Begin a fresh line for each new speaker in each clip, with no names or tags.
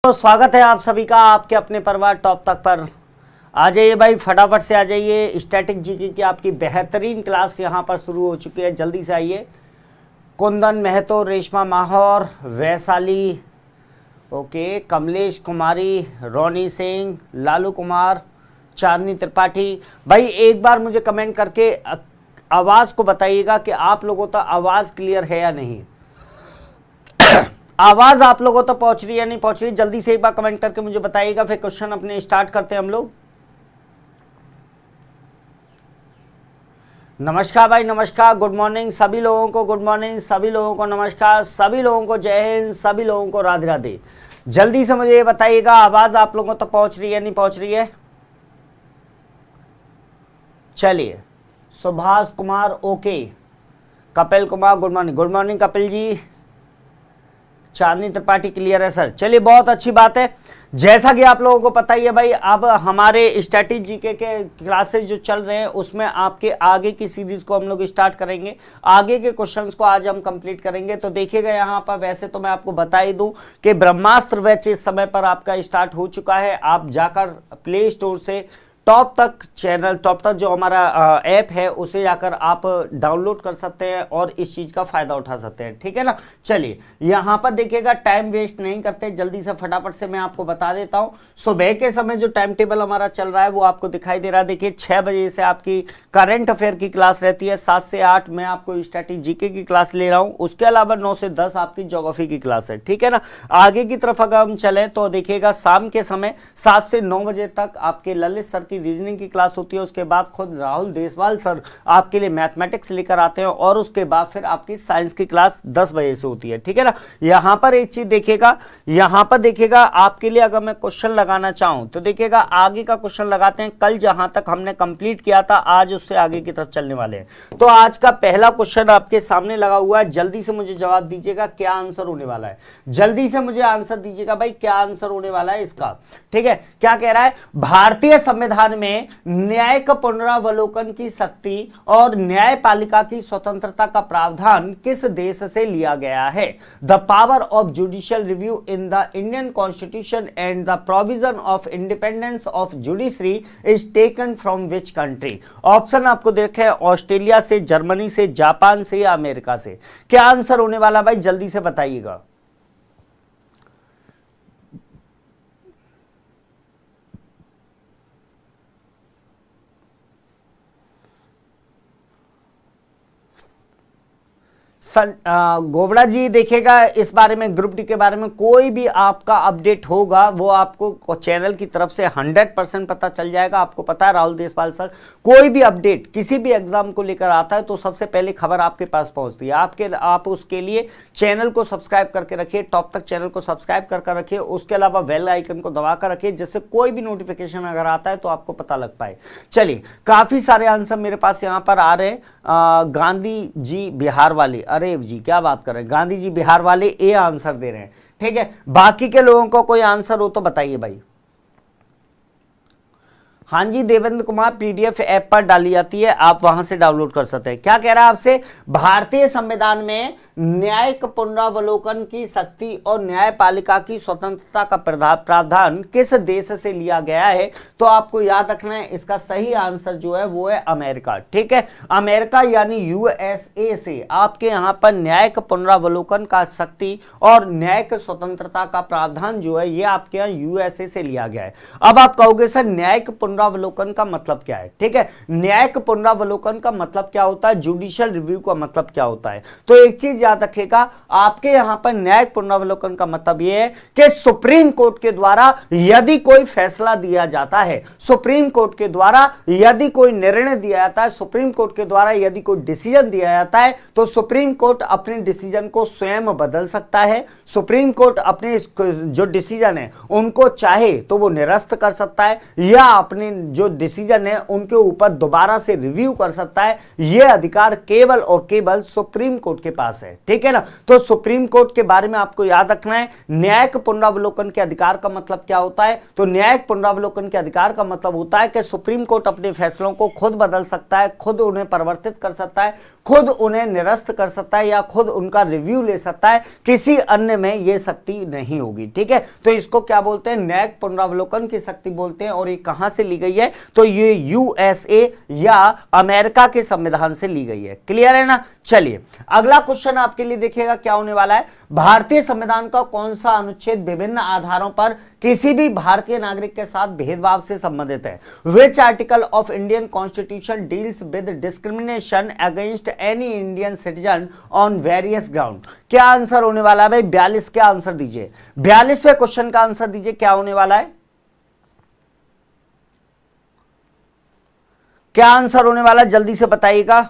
तो स्वागत है आप सभी का आपके अपने परिवार टॉप तक पर। आ जाइए भाई, फटाफट से आ जाइए। स्टैटिक जीके की आपकी बेहतरीन क्लास यहाँ पर शुरू हो चुकी है, जल्दी से आइए। कुंदन महतो, रेशमा माहौर, वैशाली, ओके, कमलेश कुमारी, रोनी सिंह, लालू कुमार, चांदनी त्रिपाठी। भाई एक बार मुझे कमेंट करके आवाज़ को बताइएगा कि आप लोगों तक आवाज़ क्लियर है या नहीं। आवाज आप लोगों तो पहुंच रही है नहीं पहुंच रही, जल्दी से एक बार कमेंट करके मुझे बताइएगा, फिर क्वेश्चन अपने स्टार्ट करते हैं हम लोग। नमस्कार भाई, नमस्कार, गुड मॉर्निंग सभी लोगों को, गुड मॉर्निंग सभी लोगों को, नमस्कार सभी लोगों को, जय हिंद सभी लोगों को, राधे राधे। जल्दी से मुझे ये बताइएगा आवाज आप लोगों तक पहुंच रही है नहीं पहुंच रही है। चलिए, Subhash Kumar okay, Kapil Kumar good morning, good morning Kapil ji, Chandni Tripathi clear है सर। चलिए बहुत अच्छी बात है। जैसा कि आप लोगों को पता ही है भाई, अब हमारे स्टैटिक जीके के क्लासेस जो चल रहे हैं उसमें आपके आगे की सीरीज को हम लोग स्टार्ट करेंगे। आगे के क्वेश्चंस को आज हम कंप्लीट करेंगे। तो देखिएगा यहाँ पर, वैसे तो मैं आपको बता ही दूं कि ब्रह्मास्त्र बैच इस समय पर आपका स्टार्ट हो चुका है। आप जाकर प्ले स्टोर से टॉप तक चैनल, टॉप तक जो हमारा ऐप है उसे जाकर आप डाउनलोड कर सकते हैं और इस चीज का फायदा उठा सकते हैं, ठीक है ना। चलिए यहां पर देखिएगा, टाइम वेस्ट नहीं करते, जल्दी से फटाफट से मैं आपको बता देता हूं। सुबह के समय जो टाइम टेबल हमारा चल रहा है वो आपको दिखाई दे रहा है। देखिए 6 बजे से आपकी करंट अफेयर की क्लास रहती है, 7 से 8 मैं आपको स्टैटिक जीके की क्लास ले रहा हूं। उसके अलावा 9 से 10 आपकी ज्योग्राफी की क्लास है, ठीक है ना। आगे की तरफ अगर हम चले तो देखिएगा शाम के समय 7 से 9 बजे तक आपके ललित सर की रीजनिंग की क्लास होती है। उसके बाद खुद राहुल देसवाल सर आपके लिए मैथमेटिक्स लेकर आते हैं और उसके बाद फिर आपकी साइंस की क्लास 10 बजे से होती है, ठीक है ना। यहां पर एक चीज देखिएगा, यहां पर देखिएगा आपके लिए अगर मैं क्वेश्चन लगाना चाहूं तो देखिएगा आगे का क्वेश्चन लगाते हैं। कल जहां तक हमने कंप्लीट किया था आज उससे आगे की तरफ चलने वाले हैं। तो आज का पहला क्वेश्चन आपके सामने लगा हुआ है, जल्दी से मुझे जवाब दीजिएगा क्या आंसर होने वाला है। जल्दी से मुझे आंसर दीजिएगा भाई, क्या आंसर होने वाला है इसका, ठीक है। क्या कह रहा है, भारतीय संविधान में न्यायिक पुनरावलोकन की शक्ति और न्यायपालिका की स्वतंत्रता का प्रावधान किस देश से लिया गया है। The power of judicial review in the Indian constitution and the provision of independence of judiciary is taken from which country. Option आपको देखे, ऑस्ट्रेलिया से, जर्मनी से, जापान से या अमेरिका से। क्या आंसर होने वाला भाई जल्दी से बताइएगा। गोबड़ा जी देखिएगा, इस बारे में ग्रुप डी के बारे में कोई भी आपका अपडेट होगा वो आपको चैनल की तरफ से 100% पता चल जाएगा। आपको पता है राहुल देसवाल सर कोई भी अपडेट किसी भी एग्जाम को लेकर आता है तो सबसे पहले खबर आपके पास पहुंचती है। आप उसके लिए चैनल को सब्सक्राइब करके रखिए, टॉप तक चैनल को सब्सक्राइब करके रखिए। उसके अलावा बेल आइकन को दबा कर रखिए, जिससे कोई भी नोटिफिकेशन अगर आता है तो आपको पता लग पाए। चलिए काफी सारे आंसर मेरे पास यहाँ पर आ रहे हैं। गांधी जी बिहार वाले, अरे जी क्या बात कर रहे हैं, गांधी जी बिहार वाले ए आंसर दे रहे हैं, ठीक है। बाकी के लोगों को कोई आंसर हो तो बताइए भाई। हाँ जी देवेंद्र कुमार, पीडीएफ ऐप पर डाली जाती है, आप वहां से डाउनलोड कर सकते हैं। क्या कह रहा है आपसे, भारतीय संविधान में न्यायिक पुनरावलोकन की शक्ति और न्यायपालिका की स्वतंत्रता का प्रावधान किस देश से लिया गया है। तो आपको याद रखना है इसका सही आंसर जो है वो है अमेरिका, ठीक है। अमेरिका यानी यूएसए से आपके यहां पर न्यायिक पुनरावलोकन का शक्ति और न्यायिक स्वतंत्रता का प्रावधान जो है ये आपके यहाँ यूएसए से लिया गया है। अब आप कहोगे सर न्यायिक पुनरावलोकन का मतलब क्या है, ठीक है। न्यायिक पुनरावलोकन का मतलब क्या होता है, जुडिशियल रिव्यू का मतलब क्या होता है। तो एक चीज याद रखिएगा, आपके यहां पर न्यायिक पुनरावलोकन का मतलब यह है कि सुप्रीम कोर्ट के द्वारा यदि कोई फैसला दिया जाता है, सुप्रीम कोर्ट के द्वारा यदि कोई निर्णय दिया जाता है, सुप्रीम कोर्ट के द्वारा यदि कोई डिसीजन दिया जाता है तो सुप्रीम कोर्ट अपने डिसीजन को स्वयं बदल सकता है। सुप्रीम कोर्ट अपने जो डिसीजन है उनको चाहे तो वो निरस्त कर सकता है या अपने जो डिसीजन है उनके ऊपर दोबारा से रिव्यू कर सकता है। यह अधिकार केवल और केवल सुप्रीम कोर्ट के पास है, ठीक है ना। तो सुप्रीम कोर्ट के बारे में आपको याद रखना है। न्यायिक पुनरावलोकन के अधिकार का मतलब क्या होता है, तो न्यायिक पुनरावलोकन के अधिकार का मतलब होता है कि सुप्रीम कोर्ट अपने फैसलों को खुद बदल सकता है, खुद उन्हें परिवर्तित कर सकता है, खुद उन्हें निरस्त कर सकता है या खुद उनका रिव्यू ले सकता है, किसी अन्य में यह शक्ति नहीं होगी। ठीक है, तो इसको क्या बोलते हैं, न्यायिक पुनरावलोकन की शक्ति बोलते हैं। और ये कहां से ली गई है, तो ये यूएसए या अमेरिका के संविधान से ली गई है। क्लियर है ना। चलिए अगला क्वेश्चन आपके लिए देखिएगा क्या होने वाला है। भारतीय संविधान का कौन सा अनुच्छेद विभिन्न आधारों पर किसी भी भारतीय नागरिक के साथ भेदभाव से संबंधित है। Which article of Indian constitution deals with discrimination against any Indian citizen on various ground. क्या आंसर होने वाला है भाई, 42 का आंसर दीजिए, 42वें क्वेश्चन का आंसर दीजिए, क्या होने वाला है, क्या आंसर होने वाला है, जल्दी से बताइएगा।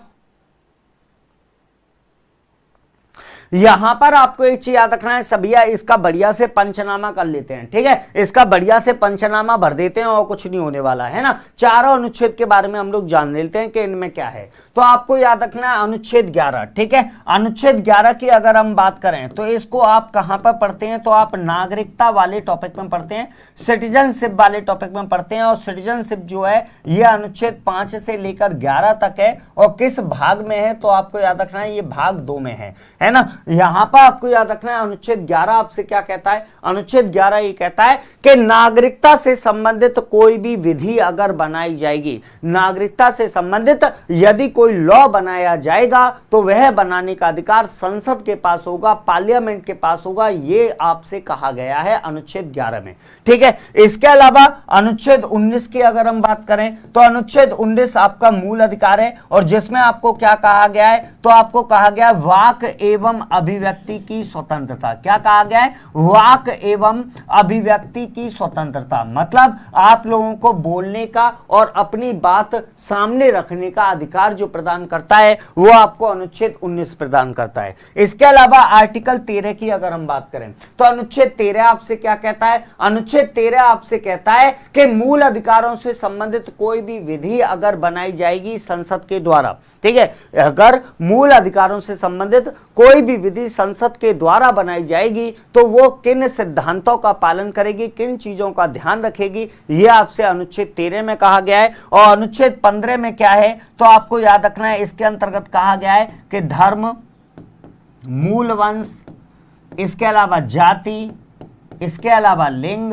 यहां पर आपको एक चीज याद रखना है, सभिया इसका बढ़िया से पंचनामा कर लेते हैं। ठीक है, इसका बढ़िया से पंचनामा भर देते हैं और कुछ नहीं होने वाला है ना। चारों अनुच्छेद के बारे में हम लोग जान लेते हैं कि इनमें क्या है। तो आपको याद रखना है अनुच्छेद 11। ठीक है, अनुच्छेद 11 की अगर हम बात करें तो इसको आप कहां पर पढ़ते हैं, तो आप नागरिकता वाले टॉपिक में पढ़ते हैं, सिटीजनशिप वाले टॉपिक में पढ़ते हैं। और सिटीजनशिप जो है यह अनुच्छेद 5 से लेकर 11 तक है। और किस भाग में है, तो आपको याद रखना है ये भाग 2 में है ना। यहां पर आपको याद रखना है अनुच्छेद 11 आपसे क्या कहता है, अनुच्छेद 11 ये कहता है कि नागरिकता से संबंधित कोई भी विधि अगर बनाई जाएगी, नागरिकता से संबंधित यदि कोई लॉ बनाया जाएगा तो वह बनाने का अधिकार संसद के पास होगा, पार्लियामेंट के पास होगा। ये आपसे कहा गया है अनुच्छेद 11 में। ठीक है, इसके अलावा अनुच्छेद 19 की अगर हम बात करें तो अनुच्छेद 19 आपका मूल अधिकार है। और जिसमें आपको क्या कहा गया है, तो आपको कहा गया वाक एवं अभिव्यक्ति की स्वतंत्रता। क्या कहा गया है, वाक एवं अभिव्यक्ति की स्वतंत्रता, मतलब आप लोगों को बोलने का और अपनी बात सामने रखने का अधिकार जो प्रदान करता है वो आपको अनुच्छेद 19 प्रदान करता है। इसके अलावा आर्टिकल 13 की अगर हम बात करें तो अनुच्छेद 13 आपसे क्या कहता है, अनुच्छेद 13 आपसे कहता है कि मूल अधिकारों से संबंधित कोई भी विधि अगर बनाई जाएगी संसद के द्वारा, ठीक है, अगर मूल अधिकारों से संबंधित कोई भी विधि संसद के द्वारा बनाई जाएगी तो वो किन सिद्धांतों का पालन करेगी, किन चीजों का ध्यान रखेगी, यह आपसे अनुच्छेद 13 में कहा गया है। और अनुच्छेद 15 में क्या है, तो आपको याद रखना है इसके अंतर्गत कहा गया है कि धर्म, मूल वंश, इसके अलावा जाति, इसके अलावा लिंग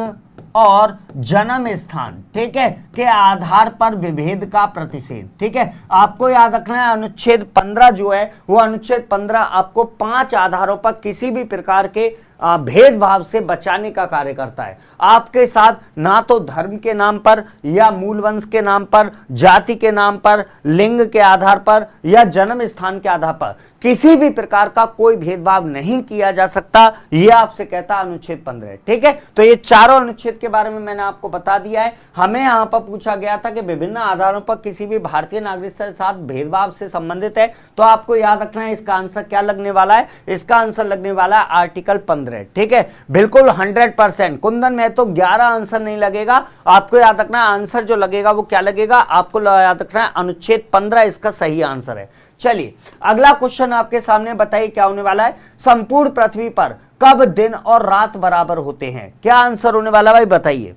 और जन्म स्थान, ठीक है, के आधार पर विभेद का प्रतिषेध। ठीक है, आपको याद रखना है अनुच्छेद 15 जो है वो अनुच्छेद 15 आपको 5 आधारों पर किसी भी प्रकार के भेदभाव से बचाने का कार्य करता है। आपके साथ ना तो धर्म के नाम पर या मूल वंश के नाम पर, जाति के नाम पर, लिंग के आधार पर या जन्म स्थान के आधार पर किसी भी प्रकार का कोई भेदभाव नहीं किया जा सकता, यह आपसे कहता है अनुच्छेद 15। ठीक है, तो ये चारों अनुच्छेद के बारे में मैंने आपको बता दिया है। हमें यहां पर पूछा गया था कि विभिन्न आधारों पर किसी भी भारतीय नागरिक के साथ भेदभाव से संबंधित है, तो आपको याद रखना है इसका आंसर क्या लगने वाला है, इसका आंसर लगने वाला है आर्टिकल 15। ठीक है, बिल्कुल 100%। कुंदन में तो 11 आंसर नहीं लगेगा, आपको याद रखना है आंसर जो लगेगा वो क्या लगेगा, आपको याद रखना है अनुच्छेद 15 इसका सही आंसर है। चलिए अगला क्वेश्चन आपके सामने बताइए क्या होने वाला है, संपूर्ण पृथ्वी पर कब दिन और रात बराबर होते हैं। क्या आंसर होने वाला भाई बताइए,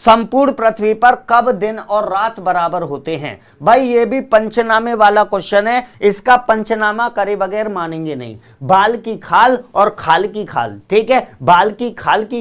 संपूर्ण पृथ्वी पर कब दिन और रात बराबर होते हैं। भाई ये भी पंचनामे वाला क्वेश्चन है, इसका पंचनामा करे बगैर मानेंगे नहीं। बाल की खाल और खाल की खाल, ठीक है, बाल की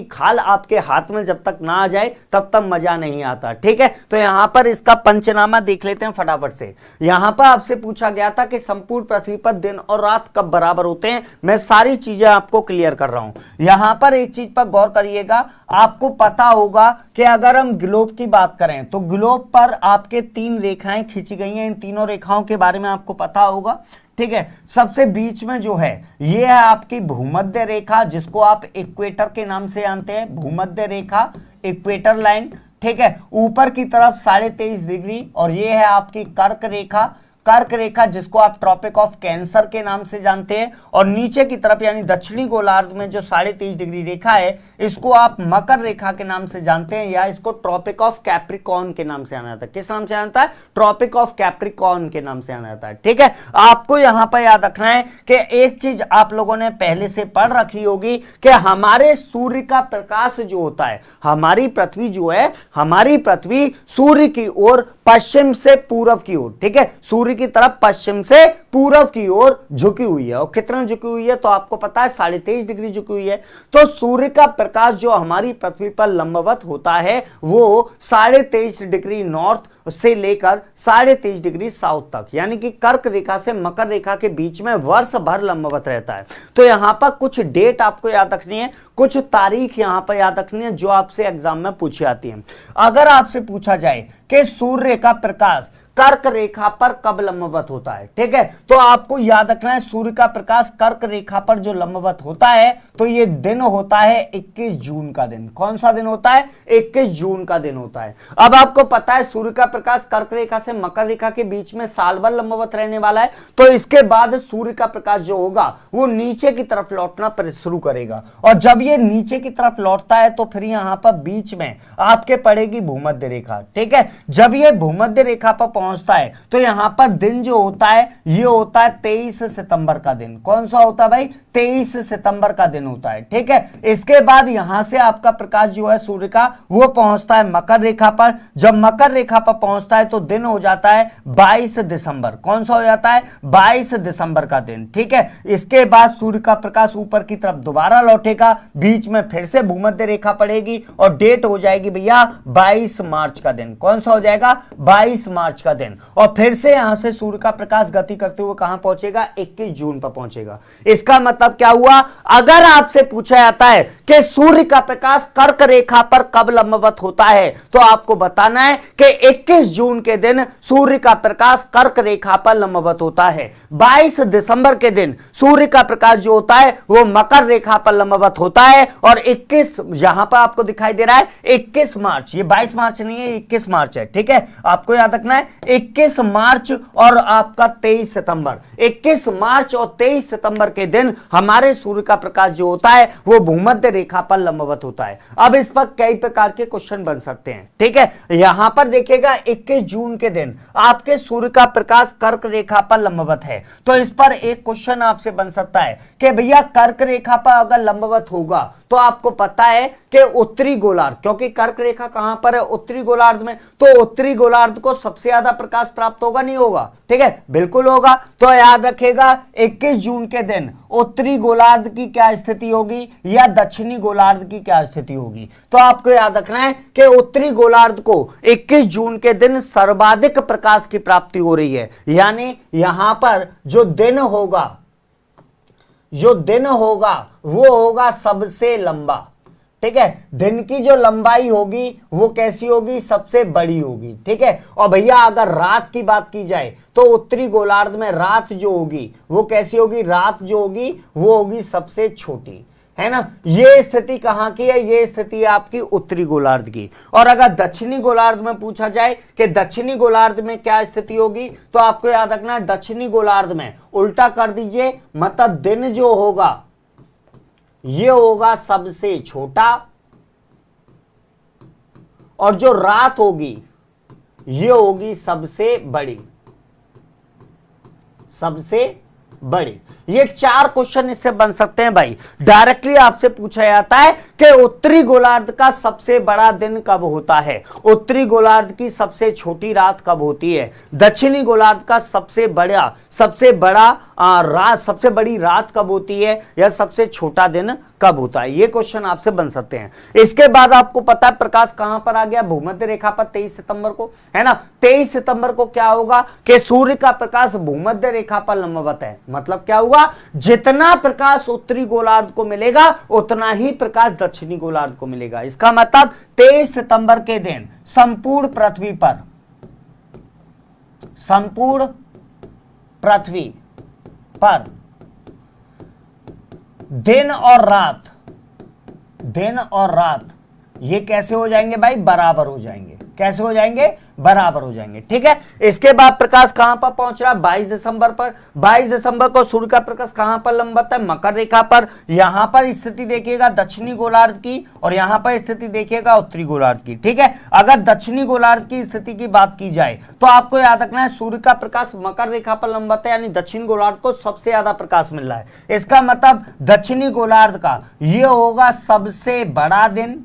खाल आपके हाथ में जब तक ना आ जाए तब तक मजा नहीं आता। ठीक है, तो यहां पर इसका पंचनामा देख लेते हैं फटाफट से। यहां पर आपसे पूछा गया था कि संपूर्ण पृथ्वी पर दिन और रात कब बराबर होते हैं। मैं सारी चीजें आपको क्लियर कर रहा हूं। यहां पर एक चीज पर गौर करिएगा, आपको पता होगा कि अगर हम ग्लोब की बात करें तो ग्लोब पर आपके 3 रेखाएं खींची गई हैं। इन तीनों रेखाओं के बारे में आपको पता होगा। ठीक है, सबसे बीच में जो है ये है आपकी भूमध्य रेखा, जिसको आप इक्वेटर के नाम से जानते हैं, भूमध्य रेखा, इक्वेटर लाइन। ठीक है, ऊपर की तरफ 23.5 डिग्री, और ये है आपकी कर्क रेखा, कर्क रेखा जिसको आप ट्रॉपिक ऑफ कैंसर के नाम से जानते हैं। और नीचे की तरफ यानी दक्षिणी गोलार्ध में जो 23.5 डिग्री रेखा है इसको आप मकर रेखा के नाम से जानते हैं, या इसको ट्रॉपिक ऑफ कैप्रिकॉर्न के नाम से जाना जाता है। किस नाम से जानता है, ट्रॉपिक ऑफ कैप्रिकॉर्न के नाम से जाना जाता है। ठीक है, आपको यहां पर याद रखना है कि एक चीज आप लोगों ने पहले से पढ़ रखी होगी कि हमारे सूर्य का प्रकाश जो होता है, हमारी पृथ्वी जो है, हमारी पृथ्वी सूर्य की ओर पश्चिम से पूर्व की ओर, ठीक है, सूर्य सूर्य की तरफ पश्चिम से पूर्व की ओर झुकी हुई है। और कितना झुकी हुई है तो आपको पता है 23.5 डिग्री झुकी हुई है। तो सूर्य का प्रकाश जो हमारी पृथ्वी पर लंबवत होता है वो 23.5 डिग्री नॉर्थ से लेकर 23.5 डिग्री साउथ तक, यानी कि कर्क रेखा से मकर रेखा के बीच में वर्ष भर लंबवत रहता है। तो यहां पर कुछ डेट आपको याद रखनी है, कुछ तारीख यहां पर याद रखनी है जो आपसे एग्जाम में पूछी आती है। अगर आपसे पूछा जाए कि सूर्य का प्रकाश कर्क रेखा पर कब लंबवत होता है, ठीक है, तो आपको याद रखना है सूर्य का प्रकाश कर्क रेखा पर जो लंबवत होता है तो ये दिन होता है 21 जून का दिन। कौन सा दिन होता है? 21 जून का दिन होता है। अब आपको पता है सूर्य का प्रकाश कर्क रेखा से मकर रेखा के बीच में साल भर लंबवत रहने वाला है, तो इसके बाद सूर्य का प्रकाश जो होगा वो नीचे की तरफ लौटना शुरू करेगा। और जब ये नीचे की तरफ लौटता है तो फिर यहां पर बीच में आपके पड़ेगी भूमध्य रेखा, ठीक है। जब ये भूमध्य रेखा पर पहुंचता है तो यहां पर दिन जो होता है ये होता है 23 सितंबर का दिन। कौन सा होता है भाई? 23 सितंबर का दिन होता है, ठीक है। इसके बाद यहां से आपका प्रकाश जो है सूर्य का वो पहुंचता है मकर रेखा पर। जब मकर रेखा पर पहुंचता है तो दिन हो जाता है 22 दिसंबर। कौन सा हो जाता है? 22 दिसंबर का दिन, ठीक है। इसके बाद सूर्य का प्रकाश ऊपर की तरफ दोबारा लौटेगा, बीच में फिर से भूमध्य रेखा पड़ेगी और डेट हो जाएगी भैया 22 मार्च का दिन। कौन सा हो जाएगा? 22 मार्च का दिन। और फिर से यहां से सूर्य का प्रकाश गति करते हुए कहां पहुंचेगा? 21 जून पर पहुंचेगा। इसका मतलब क्या हुआ? अगर आपसे पूछा जाता है कि सूर्य का प्रकाश कर्क रेखा पर कब लंबवत होता है तो आपको बताना है कि 21 जून के दिन सूर्य का प्रकाश कर्क रेखा पर लंबवत होता है। 22 दिसंबर के दिन सूर्य का प्रकाश जो होता है वो मकर रेखा पर लंबवत होता है। और 21 यहां पर आपको दिखाई दे रहा है 21 मार्च, ये 22 मार्च नहीं है, 21 मार्च है, ठीक है। आपको याद रखना है 21 मार्च और आपका 23 सितंबर, 21 मार्च और 23 सितंबर के दिन हमारे सूर्य का प्रकाश जो होता है वो भूमध्य रेखा पर लंबवत होता है। अब इस पर कई प्रकार के क्वेश्चन बन सकते हैं, ठीक है। यहां पर देखिएगा 21 जून के दिन आपके सूर्य का प्रकाश कर्क रेखा पर लंबवत है, तो इस पर एक क्वेश्चन आपसे बन सकता है कि भैया कर्क रेखा पर अगर लंबवत होगा तो आपको पता है कि उत्तरी गोलार्ध, क्योंकि कर्क रेखा कहां पर है? उत्तरी गोलार्ध में, तो उत्तरी गोलार्ध को सबसे ज्यादा प्रकाश प्राप्त होगा, नहीं होगा? ठीक है, बिल्कुल होगा। तो याद रखेगा 21 जून के दिन उत्तरी गोलार्ध की क्या स्थिति होगी या दक्षिणी गोलार्ध की क्या स्थिति होगी? तो आपको याद रखना है कि उत्तरी गोलार्ध को 21 जून के दिन सर्वाधिक प्रकाश की प्राप्ति हो रही है, यानी यहां पर जो दिन होगा वो होगा सबसे लंबा, ठीक है। दिन की जो लंबाई होगी वो कैसी होगी? सबसे बड़ी होगी, ठीक है। और भैया अगर रात की बात की जाए तो उत्तरी गोलार्ध में रात जो होगी वो कैसी होगी? रात जो होगी वो होगी सबसे छोटी, है ना। ये स्थिति कहां की है? ये स्थिति है आपकी उत्तरी गोलार्ध की। और अगर दक्षिणी गोलार्ध में पूछा जाए कि दक्षिणी गोलार्ध में क्या स्थिति होगी तो आपको याद रखना है दक्षिणी गोलार्ध में उल्टा कर दीजिए, मतलब दिन जो होगा ये होगा सबसे छोटा और जो रात होगी ये होगी सबसे बड़ी, सबसे बड़ी। ये 4 क्वेश्चन इससे बन सकते हैं भाई। डायरेक्टली आपसे पूछा जाता है कि उत्तरी गोलार्ध का सबसे बड़ा दिन कब होता है, उत्तरी गोलार्ध की सबसे छोटी रात कब होती है, दक्षिणी गोलार्ध का सबसे बड़ी रात कब होती है या सबसे छोटा दिन कब होता है। ये क्वेश्चन आपसे बन सकते हैं। इसके बाद आपको पता है प्रकाश कहां पर आ गया? भूमध्य रेखा पर 23 सितंबर को, है ना। 23 सितंबर को क्या होगा कि सूर्य का प्रकाश भूमध्य रेखा पर लंबवत है, मतलब क्या हुआ? जितना प्रकाश उत्तरी गोलार्ध को मिलेगा उतना ही प्रकाश दक्षिणी गोलार्ध को मिलेगा। इसका मतलब 23 सितंबर के दिन संपूर्ण पृथ्वी पर दिन और रात ये कैसे हो जाएंगे भाई? बराबर हो जाएंगे। कैसे हो जाएंगे? बराबर हो जाएंगे, ठीक है। इसके बाद प्रकाश कहां पर पहुंच रहा है? 22 दिसंबर पर। 22 दिसंबर को सूर्य का प्रकाश कहां पर लंबवत है? मकर रेखा पर। यहां पर स्थिति देखिएगा दक्षिणी गोलार्ध की और यहां पर स्थिति देखिएगा उत्तरी गोलार्ध की, ठीक है। अगर दक्षिणी गोलार्ध की स्थिति की बात की जाए तो आपको याद रखना है सूर्य का प्रकाश मकर रेखा पर लंबवत है, यानी दक्षिण गोलार्ध को सबसे ज्यादा प्रकाश मिल रहा है। इसका मतलब दक्षिणी गोलार्ध का यह होगा सबसे बड़ा दिन,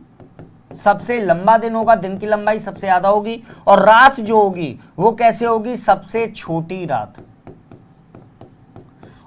सबसे लंबा दिन होगा, दिन की लंबाई सबसे ज्यादा होगी, और रात जो होगी वो कैसे होगी, सबसे छोटी रात।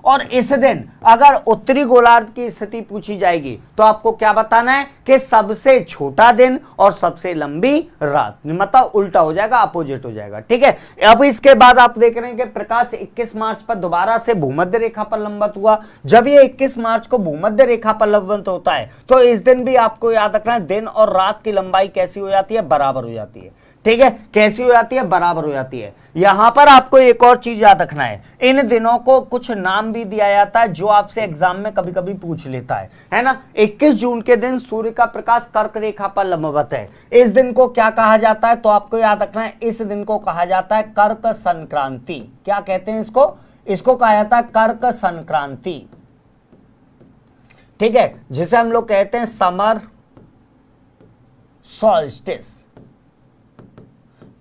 और इस दिन अगर उत्तरी गोलार्ध की स्थिति पूछी जाएगी तो आपको क्या बताना है कि सबसे छोटा दिन और सबसे लंबी रात, मतलब उल्टा हो जाएगा, अपोजिट हो जाएगा। ठीक है, अब इसके बाद आप देख रहे हैं कि प्रकाश 21 मार्च पर दोबारा से भूमध्य रेखा पर लंबवत हुआ। जब ये 21 मार्च को भूमध्य रेखा पर लंबवत होता है तो इस दिन भी आपको याद रखना है दिन और रात की लंबाई कैसी हो जाती है, बराबर हो जाती है। ठीक है, कैसी हो जाती है, बराबर हो जाती है। यहां पर आपको एक और चीज याद रखना है, इन दिनों को कुछ नाम भी दिया जाता है जो आपसे एग्जाम में कभी कभी पूछ लेता है ना। 21 जून के दिन सूर्य का प्रकाश कर्क रेखा पर लंबवत है, इस दिन को क्या कहा जाता है, तो आपको याद रखना है इस दिन को कहा जाता है कर्क संक्रांति। क्या कहते हैं इसको, इसको कहा जाता है कर्क संक्रांति। ठीक है, जिसे हम लोग कहते हैं समर सॉल्स्टिस।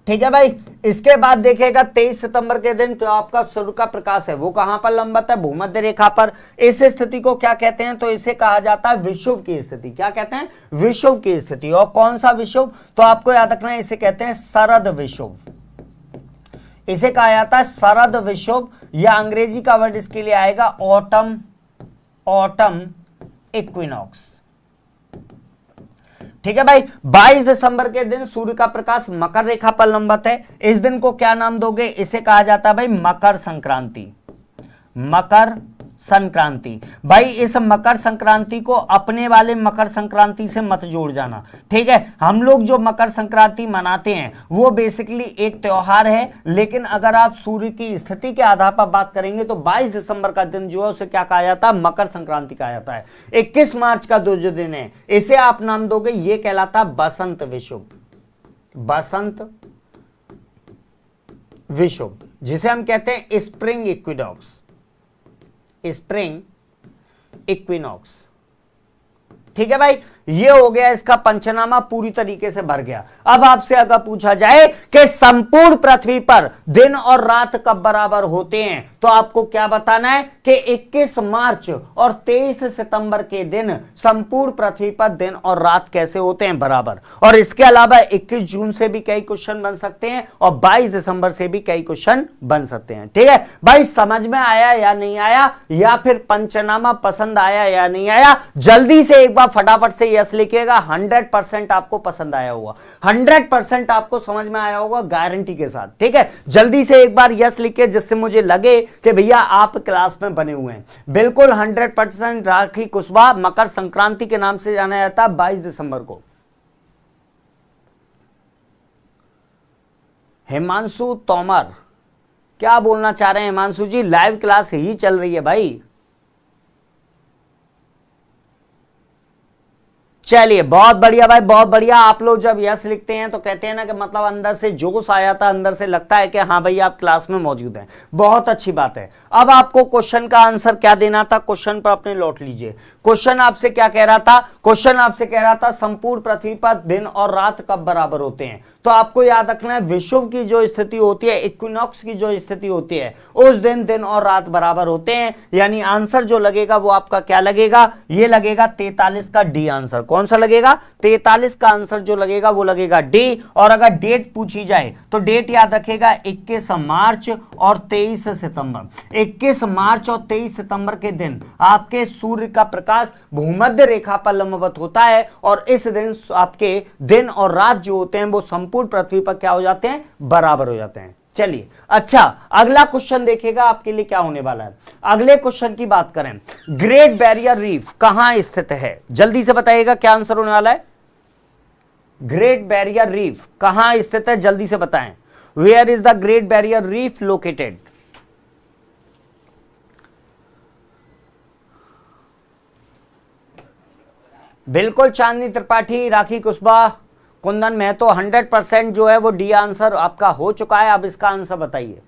ठीक है भाई, इसके बाद देखिएगा 23 सितंबर के दिन जो आपका सूर्य का प्रकाश है वो कहां पर लंबवत है, भूमध्य रेखा पर। इस स्थिति को क्या कहते हैं, तो इसे कहा जाता है विषुव की स्थिति। क्या कहते हैं, विषुव की स्थिति। और कौन सा विषुव, तो आपको याद रखना है इसे कहते हैं शरद विषुव, इसे कहा जाता है शरद विषुव, या अंग्रेजी का वर्ड इसके लिए आएगा ऑटम इक्विनॉक्स। ठीक है भाई, 22 दिसंबर के दिन सूर्य का प्रकाश मकर रेखा पर लंबवत है, इस दिन को क्या नाम दोगे, इसे कहा जाता है भाई मकर संक्रांति। मकर संक्रांति। भाई इस मकर संक्रांति को अपने वाले मकर संक्रांति से मत जोड़ जाना। ठीक है, हम लोग जो मकर संक्रांति मनाते हैं वो बेसिकली एक त्योहार है, लेकिन अगर आप सूर्य की स्थिति के आधार पर बात करेंगे तो 22 दिसंबर का दिन जो है उसे क्या कहा जाता है, मकर संक्रांति कहा जाता है। 21 मार्च का जो दिन है इसे आप नाम दोगे, ये कहलाता बसंत विषुव। बसंत विषुव, जिसे हम कहते हैं स्प्रिंग इक्विनॉक्स। Spring equinox. ठीक है भाई, ये हो गया इसका पंचनामा, पूरी तरीके से भर गया। अब आपसे अगर पूछा जाए कि संपूर्ण पृथ्वी पर दिन और रात कब बराबर होते हैं, तो आपको क्या बताना है कि 21 मार्च और 23 सितंबर के दिन संपूर्ण पृथ्वी पर दिन और रात कैसे होते हैं, बराबर। और इसके अलावा 21 जून से भी कई क्वेश्चन बन सकते हैं और 22 दिसंबर से भी कई क्वेश्चन बन सकते हैं। ठीक है भाई, समझ में आया या नहीं आया, या फिर पंचनामा पसंद आया या नहीं आया, जल्दी से एक बार फटाफट से यस लिखिएगा। 100% आपको पसंद आया होगा, 100% आपको समझ में आया होगा, गारंटी के साथ। ठीक है, जल्दी से एक बार यस लिखिए, जिससे मुझे लगे कि भैया आप क्लास में बने हुए हैं। बिल्कुल 100% राखी कुशवाहा मकर संक्रांति के नाम से जाना जाता है 22 दिसंबर को। हिमांशु तोमर, क्या बोलना चाह रहे हैं हिमांशु जी, लाइव क्लास ही चल रही है भाई। चलिए बहुत बढ़िया भाई, बहुत बढ़िया। आप लोग जब यस लिखते हैं तो कहते हैं ना कि मतलब अंदर से जोश आ जाता है, अंदर से लगता है कि हाँ भाई आप क्लास में मौजूद हैं। बहुत अच्छी बात है। अब आपको क्वेश्चन का आंसर क्या देना था, क्वेश्चन पर अपने लौट लीजिए। क्वेश्चन आपसे क्या कह रहा था, क्वेश्चन आपसे कह रहा था संपूर्ण पृथ्वी पर दिन और रात कब बराबर होते हैं। तो आपको याद रखना है विषुव की जो स्थिति होती है, इक्विनॉक्स की जो स्थिति होती है, उस दिन दिन और रात बराबर होते हैं। यानी आंसर जो लगेगा वो आपका क्या लगेगा, ये लगेगा 43 का डी आंसर। कौन सा लगेगा, 43 का आंसर जो लगेगा वो लगेगा डी। और अगर डेट पूछी जाए तो डेट याद रखेगा 21 मार्च और 23 सितंबर। 21 मार्च और 23 सितंबर के दिन आपके सूर्य का प्रकाश भूमध्य रेखा पर लंबवत होता है, और इस दिन आपके दिन और रात जो होते हैं वो संपूर्ण पृथ्वी पर क्या हो जाते हैं, बराबर हो जाते हैं। चलिए अच्छा, अगला क्वेश्चन देखिएगा आपके लिए क्या होने वाला है। अगले क्वेश्चन की बात करें, ग्रेट बैरियर रीफ कहां स्थित है, जल्दी से बताइएगा क्या आंसर होने वाला है। ग्रेट बैरियर रीफ कहां स्थित है, जल्दी से बताएं। Where is the great barrier reef located. बिल्कुल चांदनी त्रिपाठी, राखी कुशवाहा, कुंदन महतो, 100% जो है वो डी आंसर आपका हो चुका है। अब इसका आंसर बताइए,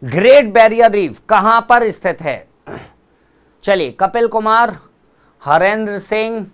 ग्रेट बैरियर रीफ कहां पर स्थित है। चलिए कपिल कुमार, हरेंद्र सिंह,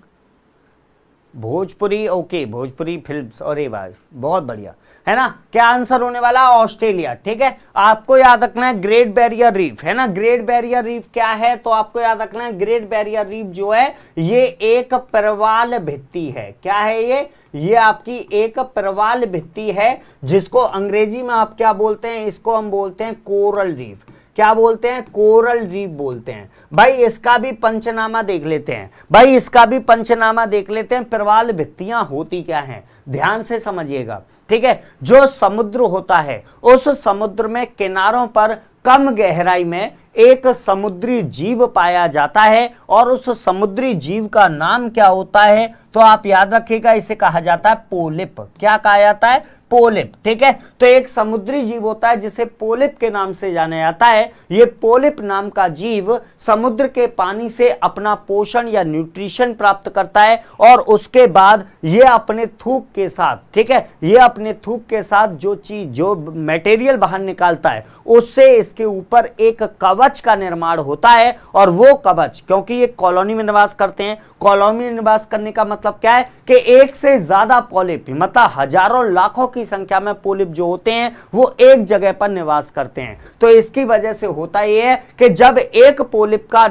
भोजपुरी, ओके, भोजपुरी फिल्म्स, अरे भाई बहुत बढ़िया, है ना। क्या आंसर होने वाला? ऑस्ट्रेलिया। ठीक है, आपको याद रखना है ग्रेट बैरियर रीफ, है ना। ग्रेट बैरियर रीफ क्या है? तो आपको याद रखना है ग्रेट बैरियर रीफ जो है ये एक प्रवाल भित्ति है। क्या है ये आपकी एक प्रवाल भित्ति है, जिसको अंग्रेजी में आप क्या बोलते हैं? इसको हम बोलते हैं कोरल रीफ। क्या बोलते हैं? कोरल रीफ बोलते हैं। भाई इसका भी पंचनामा देख लेते हैं, भाई इसका भी पंचनामा देख लेते हैं। प्रवाल भित्तियां होती क्या हैं, ध्यान से समझिएगा। ठीक है, जो समुद्र होता है उस समुद्र में किनारों पर कम गहराई में एक समुद्री जीव पाया जाता है, और उस समुद्री जीव का नाम क्या होता है? तो आप याद रखिएगा, इसे कहा जाता है पोलिप। क्या कहा जाता है? पोलिप। ठीक है, तो एक समुद्री जीव होता है जिसे पोलिप के नाम से जाना जाता है। ये पोलिप नाम का जीव समुद्र के पानी से अपना पोषण या न्यूट्रिशन प्राप्त करता है, और उसके बाद ये अपने थूक के साथ, ठीक है, ये अपने थूक के साथ जो चीज, जो मटेरियल बाहर निकालता है, उससे इसके ऊपर एक कवच का निर्माण होता है। और वो कवच, क्योंकि ये कॉलोनी में निवास करते हैं, कॉलोनी में निवास करने का मतलब क्या है कि एक से ज्यादा पोलिप, मतलब हजारों लाखों की संख्या में पोलिप जो होते हैं वो एक जगह पर निवास करते हैं। तो इसकी वजह से होता यह है कि जब एक पोलिप का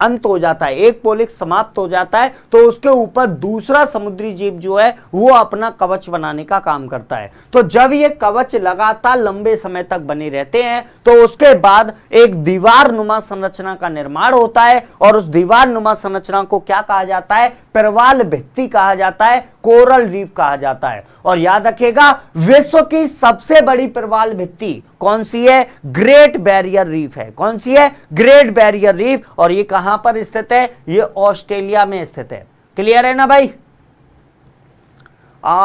अंत हो जाता है, एक पोलिप समाप्त हो जाता है, तो उसके ऊपर दूसरा समुद्री जीव जो है वो अपना कवच बनाने का काम करता है। तो जब ये कवच लगातार लंबे समय तक बने रहते हैं, तो उसके बाद एक दीवार नुमा संरचना का निर्माण होता है, और उस दीवार नुमा संरचना को क्या कहा जाता है? प्रवाल भित्ति कहा जाता है, कोरल रीफ कहा जाता है। और याद रखिएगा, विश्व की सबसे बड़ी प्रवाल भित्ति कौन सी है? ग्रेट बैरियर रीफ है। कौन सी है? Great barrier reef. और ये कहां पर स्थित है? ये ऑस्ट्रेलिया में स्थित है। क्लियर है ना भाई?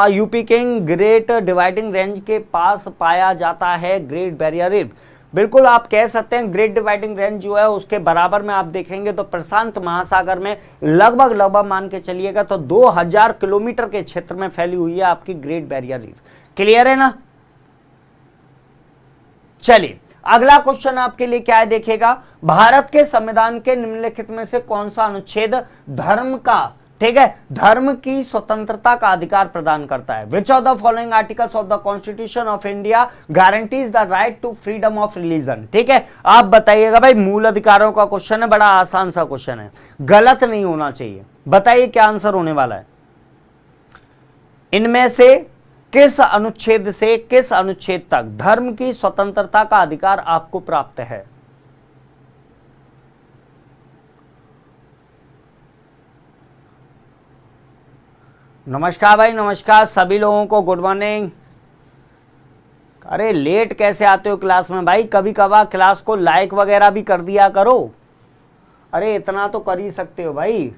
UP king great dividing range के पास पाया जाता है ग्रेट बैरियर रीफ। बिल्कुल आप कह सकते हैं ग्रेट डिवाइडिंग रेंज जो है उसके बराबर में आप देखेंगे तो प्रशांत महासागर में लगभग मान के चलिएगा तो 2000 किलोमीटर के क्षेत्र में फैली हुई है आपकी ग्रेट बैरियर रीफ। क्लियर है ना? चलिए अगला क्वेश्चन आपके लिए क्या है देखिएगा, भारत के संविधान के निम्नलिखित में से कौन सा अनुच्छेद धर्म का, ठीक है, धर्म की स्वतंत्रता का अधिकार प्रदान करता है? Which of the following articles of the constitution of India guarantees the right to freedom of religion? ठीक है, आप बताइएगा भाई, मूल अधिकारों का क्वेश्चन है, बड़ा आसान सा क्वेश्चन है, गलत नहीं होना चाहिए। बताइए क्या आंसर होने वाला है। इनमें से किस अनुच्छेद से किस अनुच्छेद तक धर्म की स्वतंत्रता का अधिकार आपको प्राप्त है? नमस्कार भाई, नमस्कार सभी लोगों को, गुड मॉर्निंग। अरे लेट कैसे आते हो क्लास में भाई? कभी कभार क्लास को लाइक वगैरह भी कर दिया करो। अरे इतना तो कर ही सकते हो भाई।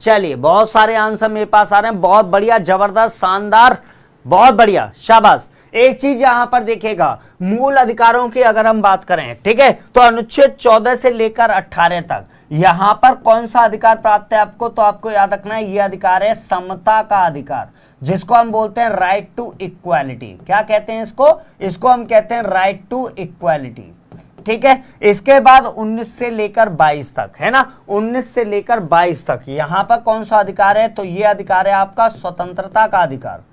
चलिए बहुत सारे आंसर मेरे पास आ रहे हैं, बहुत बढ़िया, जबरदस्त, शानदार, बहुत बढ़िया, शाबाश। एक चीज यहां पर देखिएगा, मूल अधिकारों की अगर हम बात करें, ठीक है, तो अनुच्छेद 14 से लेकर 18 तक यहां पर कौन सा अधिकार प्राप्त है आपको? तो आपको याद रखना है, यह अधिकार है समता का अधिकार, जिसको हम बोलते हैं राइट टू इक्वालिटी। क्या कहते हैं इसको? इसको हम कहते हैं राइट टू इक्वालिटी। ठीक है, इसके बाद 19 से लेकर 22 तक, है ना, 19 से लेकर 22 तक यहां पर कौन सा अधिकार है? तो यह अधिकार है आपका स्वतंत्रता का अधिकार।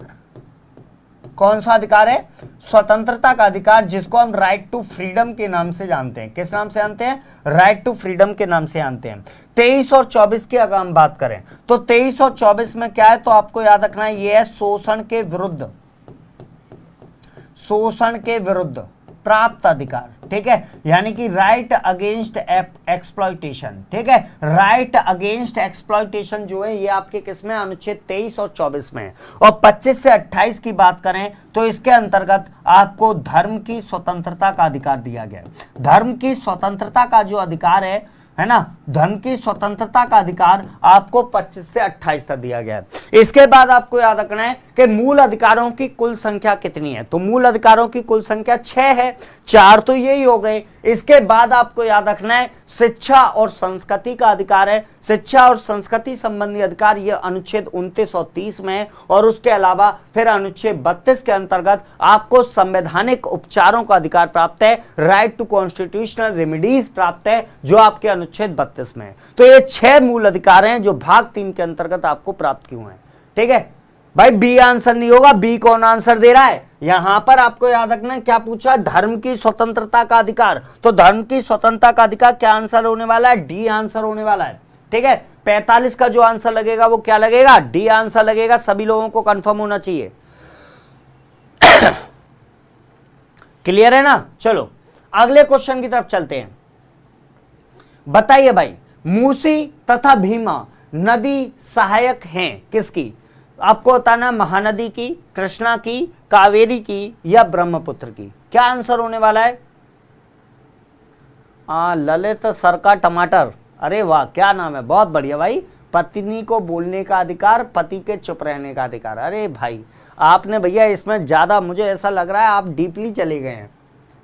कौन सा अधिकार है? स्वतंत्रता का अधिकार, जिसको हम राइट टू फ्रीडम के नाम से जानते हैं। किस नाम से जानते हैं? राइट टू फ्रीडम के नाम से जानते हैं। 23 और 24 की अगर हम बात करें तो 23 और 24 में क्या है? तो आपको याद रखना है, यह है शोषण के विरुद्ध, शोषण के विरुद्ध प्राप्त अधिकार। ठीक है, यानी कि राइट अगेंस्ट एक्सप्लॉइटेशन। ठीक है, राइट अगेंस्ट एक्सप्लॉइटेशन जो है ये आपके किसमें? अनुच्छेद 23 और 24 में। और 25 से 28 की बात करें तो इसके अंतर्गत आपको धर्म की स्वतंत्रता का अधिकार दिया गया है। धर्म की स्वतंत्रता का जो अधिकार है ना, धर्म की स्वतंत्रता का अधिकार आपको 25 से 28 तक दिया गया है। इसके बाद आपको याद रखना है कि मूल अधिकारों की कुल संख्या कितनी है? तो मूल अधिकारों की कुल संख्या 6 है, 4 तो यही हो गए। इसके बाद आपको याद रखना है शिक्षा और संस्कृति का अधिकार है, शिक्षा और संस्कृति संबंधी अधिकार, यह अनुच्छेद 29 और 30 में है। और उसके अलावा फिर अनुच्छेद 32 के अंतर्गत आपको संवैधानिक उपचारों का अधिकार प्राप्त है, राइट टू कॉन्स्टिट्यूशनल रेमेडीज प्राप्त है, जो आपके अनुच्छेद 32 में है। तो ये 6 मूल अधिकार हैं जो भाग 3 के अंतर्गत आपको प्राप्त किए हुए हैं। ठीक है भाई, बी आंसर नहीं होगा, बी कौन आंसर दे रहा है? यहां पर आपको याद रखना है क्या पूछा, धर्म की स्वतंत्रता का अधिकार। तो धर्म की स्वतंत्रता का अधिकार क्या आंसर होने वाला है? डी आंसर होने वाला है। ठीक है, 45 का जो आंसर लगेगा वो क्या लगेगा? डी आंसर लगेगा। सभी लोगों को कंफर्म होना चाहिए। क्लियर है ना? चलो अगले क्वेश्चन की तरफ चलते हैं। बताइए भाई, मूसी तथा भीमा नदी सहायक हैं किसकी? आपको बताना, महानदी की, कृष्णा की, कावेरी की या ब्रह्मपुत्र की। क्या आंसर होने वाला है? ललित सर का टमाटर, अरे वाह क्या नाम है, बहुत बढ़िया भाई। पत्नी को बोलने का अधिकार, पति के चुप रहने का अधिकार। अरे भाई आपने भैया इसमें ज्यादा, मुझे ऐसा लग रहा है आप डीपली चले गए हैं,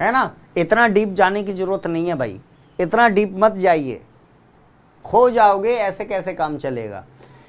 है ना? इतना डीप जाने की जरूरत नहीं है भाई, इतना डीप मत जाइए, खो जाओगे, ऐसे कैसे काम चलेगा,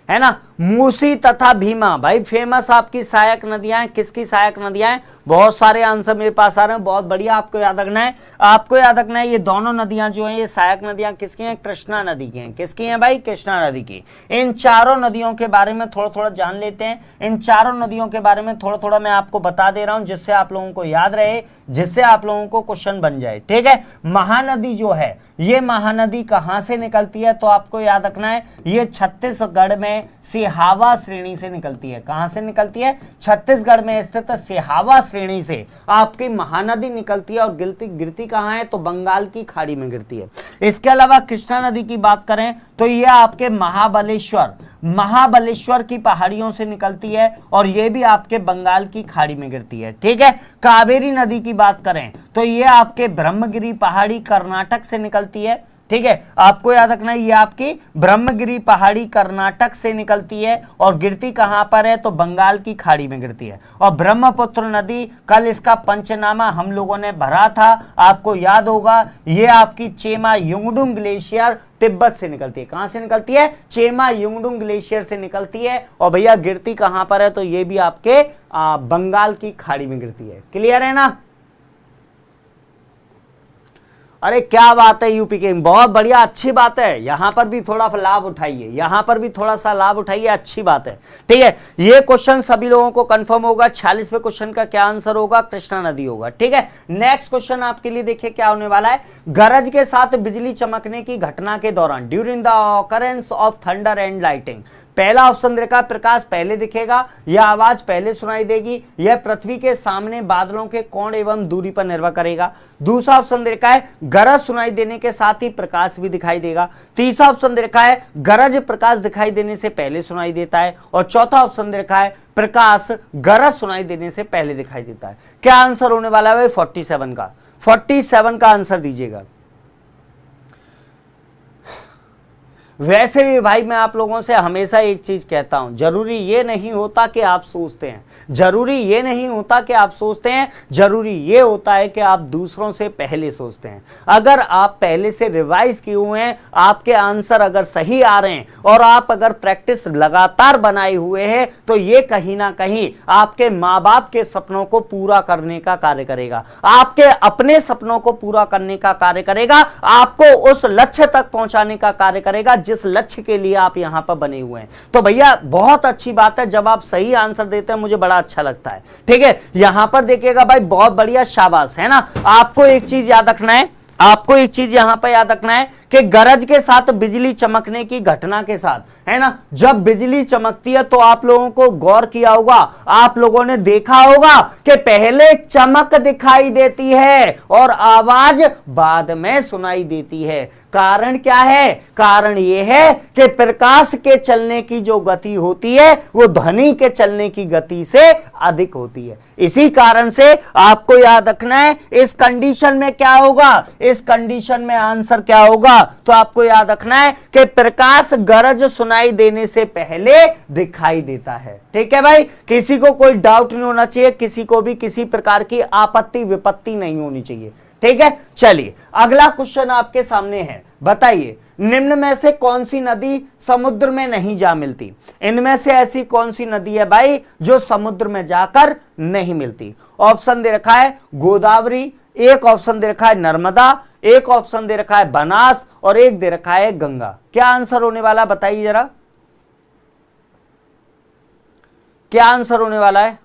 है ना? मूसी तथा भीमा भाई फेमस आपकी सहायक नदियां हैं। किसकी सहायक नदियां हैं? बहुत सारे आंसर मेरे पास आ रहे हैं, बहुत बढ़िया। आपको याद रखना है, आपको याद रखना है ये दोनों नदियां जो हैं, ये सहायक नदियां किसकी हैं? कृष्णा नदी की हैं। किसकी हैं भाई? कृष्णा नदी की। इन चारों नदियों के बारे में थोड़ा थोड़ा जान लेते हैं। इन चारों नदियों के बारे में थोड़ा थोड़ा मैं आपको बता दे रहा हूं, जिससे आप लोगों को याद रहे, जिससे आप लोगों को क्वेश्चन बन जाए। ठीक है, महानदी जो है, ये महानदी कहां से निकलती है? तो आपको याद रखना है ये छत्तीसगढ़ में सिहावा श्रेणी से निकलती है। कहां से निकलती है? छत्तीसगढ़ में स्थित सिहावा श्रेणी से आपकी महानदी निकलती है। और गिरती कहां है? तो बंगाल की खाड़ी में गिरती है। इसके अलावा कृष्णा नदी की बात करें तो ये आपके महाबलेश्वर की पहाड़ियों से निकलती है और ये भी आपके बंगाल की खाड़ी में गिरती है। ठीक है, कावेरी नदी की बात करें तो ये आपके ब्रह्मगिरी पहाड़ी कर्नाटक से निकलती है। ठीक है, आपको याद रखना है ये आपकी ब्रह्मगिरी पहाड़ी कर्नाटक से निकलती है और गिरती कहां पर है? तो बंगाल की खाड़ी में गिरती है। और ब्रह्मपुत्र नदी, कल इसका पंचनामा हम लोगों ने भरा था, आपको याद होगा, ये आपकी चेमा युंगडुंग ग्लेशियर तिब्बत से निकलती है। कहां से निकलती है? चेमा युंगडुंग ग्लेशियर से निकलती है। और भैया गिरती कहां पर है? तो ये भी आपके बंगाल की खाड़ी में गिरती है। क्लियर है ना? अरे क्या बात है यूपी के, बहुत बढ़िया, अच्छी बात है। यहां पर भी थोड़ा लाभ उठाइए, यहां पर भी थोड़ा सा लाभ उठाइए, अच्छी बात है। ठीक है, ये क्वेश्चन सभी लोगों को कंफर्म होगा। 46वें क्वेश्चन का क्या आंसर होगा? कृष्णा नदी होगा। ठीक है, नेक्स्ट क्वेश्चन आपके लिए देखिए क्या होने वाला है। गरज के साथ बिजली चमकने की घटना के दौरान, during the occurrence of thunder and lighting, पहला ऑप्शन देखा, प्रकाश पहले दिखेगा, यह आवाज पहले सुनाई देगी, यह पृथ्वी के सामने बादलों के कोण एवं दूरी पर निर्भर करेगा। दूसरा ऑप्शन देखा है, गरज सुनाई देने के साथ ही प्रकाश भी दिखाई देगा। तीसरा ऑप्शन देखा है, गरज प्रकाश दिखाई देने से पहले सुनाई देता है। और चौथा ऑप्शन देखा है, प्रकाश गरज सुनाई देने से पहले दिखाई देता है। क्या आंसर होने वाला है? 47 का, 47 का आंसर दीजिएगा। वैसे भी भाई मैं आप लोगों से हमेशा एक चीज कहता हूं, जरूरी ये नहीं होता कि आप सोचते हैं, जरूरी ये नहीं होता कि आप सोचते हैं, जरूरी ये होता है कि आप दूसरों से पहले सोचते हैं। अगर आप पहले से रिवाइज किए हुए हैं, आपके आंसर अगर सही आ रहे हैं और आप अगर प्रैक्टिस लगातार बनाए हुए हैं, तो ये कहीं ना कहीं आपके माँ बाप के सपनों को पूरा करने का कार्य करेगा, आपके अपने सपनों को पूरा करने का कार्य करेगा, आपको उस लक्ष्य तक पहुंचाने का कार्य करेगा जिस लक्ष्य के लिए आप यहां पर बने हुए हैं। तो भैया बहुत अच्छी बात है, जब आप सही आंसर देते हैं मुझे बड़ा अच्छा लगता है। ठीक है, यहां पर देखिएगा भाई, बहुत बढ़िया, शाबाश, है ना? आपको एक चीज याद रखना है, आपको एक चीज यहां पर याद रखना है कि गरज के साथ बिजली चमकने की घटना के साथ, है ना, जब बिजली चमकती है तो आप लोगों को गौर किया होगा, आप लोगों ने देखा होगा कि पहले चमक दिखाई देती है और आवाज बाद में सुनाई देती है। कारण क्या है? कारण यह है कि प्रकाश के चलने की जो गति होती है वो ध्वनि के चलने की गति से अधिक होती है। इसी कारण से आपको याद रखना है, इस कंडीशन में क्या होगा, इस कंडीशन में आंसर क्या होगा? तो आपको याद रखना है कि प्रकाश गरज सुनाई देने से पहले दिखाई देता है। ठीक है भाई, किसी को कोई डाउट नहीं होना चाहिए, किसी को भी किसी प्रकार की आपत्ति विपत्ति नहीं होनी चाहिए। ठीक है, चलिए अगला क्वेश्चन आपके सामने है, बताइए निम्न में से कौन सी नदी समुद्र में नहीं जा मिलती? इनमें से ऐसी कौन सी नदी है भाई जो समुद्र में जाकर नहीं मिलती? ऑप्शन दे रखा है गोदावरी, एक ऑप्शन दे रखा है नर्मदा, एक ऑप्शन दे रखा है बनास और एक दे रखा है गंगा। क्या आंसर होने वाला बताइए जरा, क्या आंसर होने वाला है?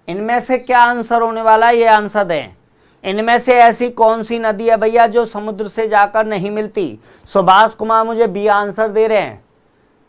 इनमें से क्या आंसर होने वाला है, ये आंसर दें। इनमें से ऐसी कौन सी नदी है भैया जो समुद्र से जाकर नहीं मिलती? सुभाष कुमार मुझे बी आंसर दे रहे हैं,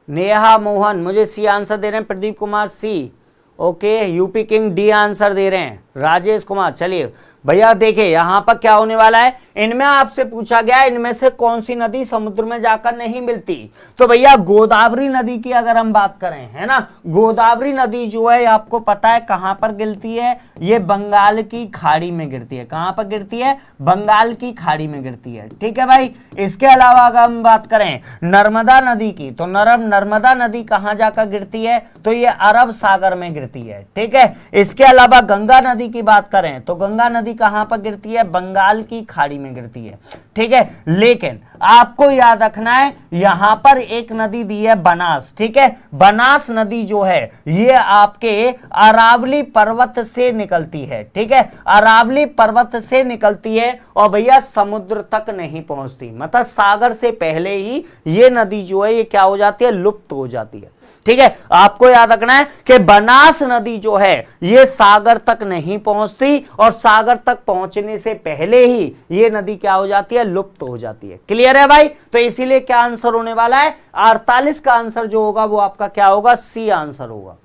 नेहा मोहन मुझे सी आंसर दे रहे हैं, Pradeep Kumar C, okay, UP king D answer दे रहे हैं, राजेश कुमार। चलिए भैया देखिए यहां पर क्या होने वाला है, इनमें आपसे पूछा गया इनमें से कौन सी नदी समुद्र में जाकर नहीं मिलती। तो भैया गोदावरी नदी की अगर हम बात करें, है ना, गोदावरी नदी जो है आपको पता है कहां पर गिरती है? ये बंगाल की खाड़ी में गिरती है। कहां पर गिरती है? बंगाल की खाड़ी में गिरती है, ठीक है भाई। इसके अलावा अगर हम बात करें नर्मदा नदी की, तो नर्मदा नदी कहां जाकर गिरती है? तो ये अरब सागर में गिरती है, ठीक है। इसके अलावा गंगा नदी की बात करें तो गंगा नदी कहां पर गिरती है? बंगाल की खाड़ी में गिरती है, ठीक है। लेकिन आपको याद रखना है यहां पर एक नदी दी है बनास, ठीक है। बनास नदी जो है ये आपके अरावली पर्वत से निकलती है, ठीक है, अरावली पर्वत से निकलती है और भैया समुद्र तक नहीं पहुंचती, मतलब सागर से पहले ही ये नदी जो है ये क्या हो जाती है? लुप्त हो जाती है, ठीक है। आपको याद रखना है कि बनास नदी जो है ये सागर तक नहीं पहुंचती और सागर तक पहुंचने से पहले ही ये नदी क्या हो जाती है? लुप्त हो जाती है। क्लियर है भाई? तो इसीलिए क्या आंसर होने वाला है? 48 का आंसर जो होगा वो आपका क्या होगा? सी आंसर होगा।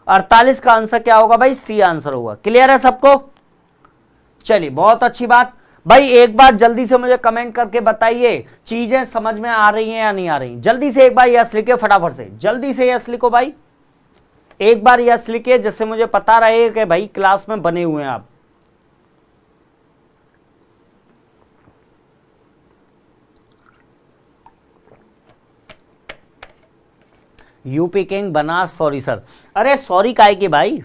48 का आंसर क्या होगा भाई? सी आंसर होगा। क्लियर है सबको? चलिए बहुत अच्छी बात भाई, एक बार जल्दी से मुझे कमेंट करके बताइए चीजें समझ में आ रही हैं या नहीं आ रही। जल्दी से एक बार यस लिखिए, फटाफट से जल्दी से यस लिखो भाई, एक बार यस लिखिए जिससे मुझे पता रहे कि भाई क्लास में बने हुए हैं आप। UP king Banas, sorry sir. अरे सॉरी काहे की भाई,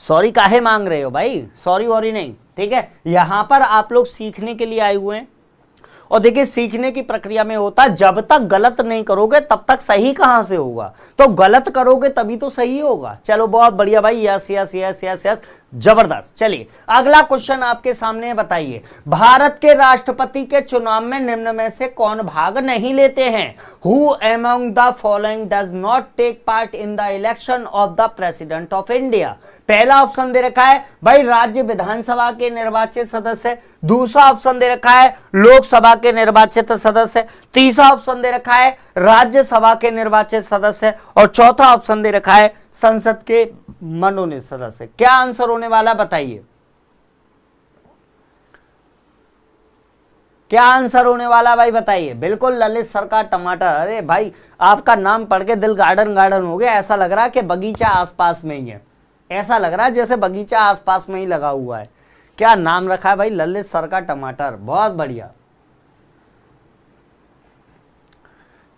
सॉरी काहे मांग रहे हो भाई? सॉरी वॉरी नहीं, ठीक है। यहां पर आप लोग सीखने के लिए आए हुए हैं और देखिए सीखने की प्रक्रिया में होता जब तक गलत नहीं करोगे तब तक सही कहां से होगा? तो गलत करोगे तभी तो सही होगा। चलो बहुत बढ़िया भाई, yes yes yes yes yes, जबरदस्त। चलिए अगला क्वेश्चन आपके सामने बताइए, भारत के राष्ट्रपति के चुनाव में निम्न में से कौन भाग नहीं लेते हैं? Who among the following does not take part in the election of the president of India? पहला ऑप्शन दे रखा है भाई राज्य विधानसभा के निर्वाचित सदस्य, दूसरा ऑप्शन दे रखा है लोकसभा के निर्वाचित सदस्य, तीसरा ऑप्शन दे रखा है राज्यसभा के निर्वाचित सदस्य और चौथा ऑप्शन दे रखा है संसद के मनोनीत सदस्य। क्या आंसर होने वाला बताइए, क्या आंसर होने वाला भाई बताइए? बिल्कुल ललित सर का टमाटर। अरे भाई आपका नाम पढ़ के दिल गार्डन गार्डन हो गया, ऐसा लग रहा है कि बगीचा आसपास में ही है, ऐसा लग रहा है जैसे बगीचा आसपास में ही लगा हुआ है। क्या नाम रखा है भाई? ललित सर का टमाटर, बहुत बढ़िया।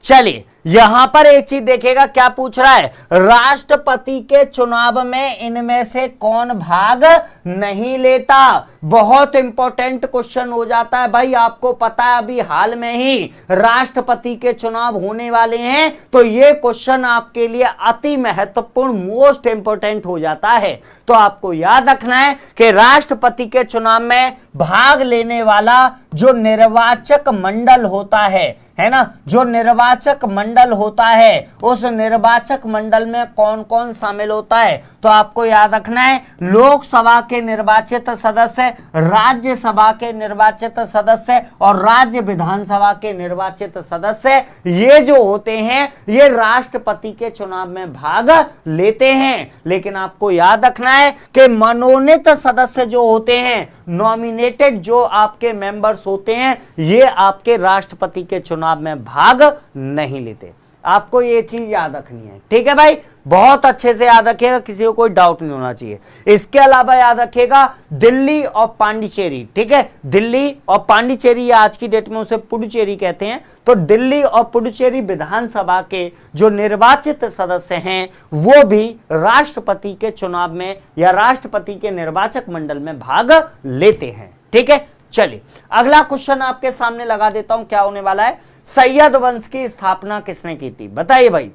चलिए यहां पर एक चीज देखिएगा, क्या पूछ रहा है? राष्ट्रपति के चुनाव में इनमें से कौन भाग नहीं लेता? बहुत इंपॉर्टेंट क्वेश्चन हो जाता है भाई। आपको पता है अभी हाल में ही राष्ट्रपति के चुनाव होने वाले हैं, तो ये क्वेश्चन आपके लिए अति महत्वपूर्ण, मोस्ट इंपॉर्टेंट हो जाता है। तो आपको याद रखना है कि राष्ट्रपति के चुनाव में भाग लेने वाला जो निर्वाचक मंडल होता है ना, जो निर्वाचक मंडल होता है उस निर्वाचक मंडल में कौन कौन शामिल होता है? तो आपको याद रखना है लोकसभा के निर्वाचित सदस्य, राज्यसभा के निर्वाचित सदस्य और राज्य विधानसभा के निर्वाचित सदस्य, ये जो होते हैं ये राष्ट्रपति के चुनाव में भाग लेते हैं। लेकिन आपको याद रखना है कि मनोनीत सदस्य जो होते हैं, नॉमिनेटेड जो आपके मेंबर्स होते हैं, ये आपके राष्ट्रपति के चुनाव में भाग नहीं लेते। आपको ये चीज याद रखनी है, ठीक है भाई? बहुत अच्छे से याद रखिएगा, किसी को कोई डाउट नहीं होना चाहिए। इसके अलावा याद रखिएगा दिल्ली और पांडिचेरी, ठीक है, दिल्ली और पांडिचेरी, या आज की डेट में उसे पुडुचेरी कहते हैं। तो दिल्ली और पुडुचेरी विधानसभा के जो निर्वाचित सदस्य हैं वो भी राष्ट्रपति के चुनाव में या राष्ट्रपति के निर्वाचक मंडल में भाग लेते हैं, ठीक है। चलिए अगला क्वेश्चन आपके सामने लगा देता हूं, क्या होने वाला है, सैयद वंश की स्थापना किसने की थी, बताइए भाई,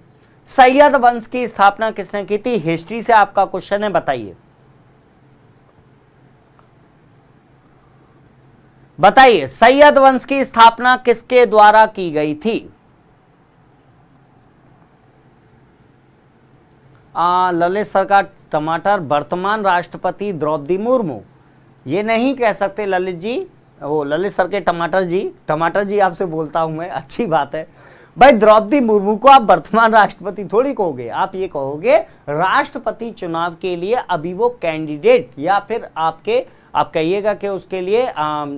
सैयद वंश की स्थापना किसने की थी, हिस्ट्री से आपका क्वेश्चन है, बताइए बताइए सैयद वंश की स्थापना किसके द्वारा की गई थी। ललित सरकार टमाटर, वर्तमान राष्ट्रपति द्रौपदी मुर्मू, ये नहीं कह सकते ललित जी, वो ललित सर के टमाटर जी आपसे बोलता हूं मैं, अच्छी बात है भाई। द्रौपदी मुर्मू को आप वर्तमान राष्ट्रपति थोड़ी कहोगे, आप ये कहोगे राष्ट्रपति चुनाव के लिए अभी वो कैंडिडेट, या फिर आप कहिएगा कि उसके लिए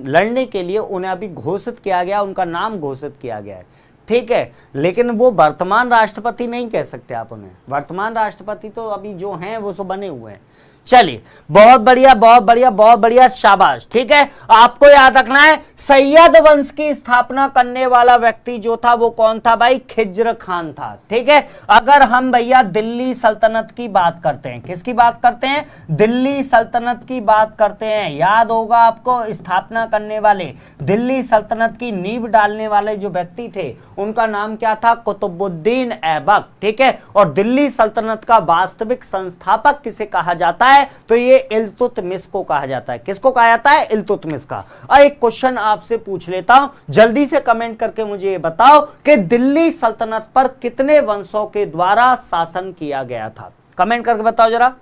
लड़ने के लिए उन्हें अभी घोषित किया गया, उनका नाम घोषित किया गया है, ठीक है। लेकिन वो वर्तमान राष्ट्रपति नहीं कह सकते आप उन्हें, वर्तमान राष्ट्रपति तो अभी जो हैं वो सब बने हुए हैं। चलिए बहुत बढ़िया बहुत बढ़िया बहुत बढ़िया, शाबाश, ठीक है। आपको याद रखना है सैयद वंश की स्थापना करने वाला व्यक्ति जो था वो कौन था भाई, खिज्र खान था, ठीक है। अगर हम भैया दिल्ली सल्तनत की बात करते हैं, किसकी बात करते हैं, दिल्ली सल्तनत की बात करते हैं, याद होगा आपको, स्थापना करने वाले, दिल्ली सल्तनत की नींव डालने वाले जो व्यक्ति थे उनका नाम क्या था, कुतुबुद्दीन ऐबक, ठीक है। और दिल्ली सल्तनत का वास्तविक संस्थापक किसे कहा जाता है, तो ये इल्तुतमिश को कहा जाता है। किसको कहा जाता है, इल्तुतमिश का। और एक क्वेश्चन आपसे पूछ लेता हूं, जल्दी से कमेंट करके मुझे ये बताओ कि दिल्ली सल्तनत पर कितने वंशों के द्वारा शासन किया गया था, कमेंट करके बताओ जरा,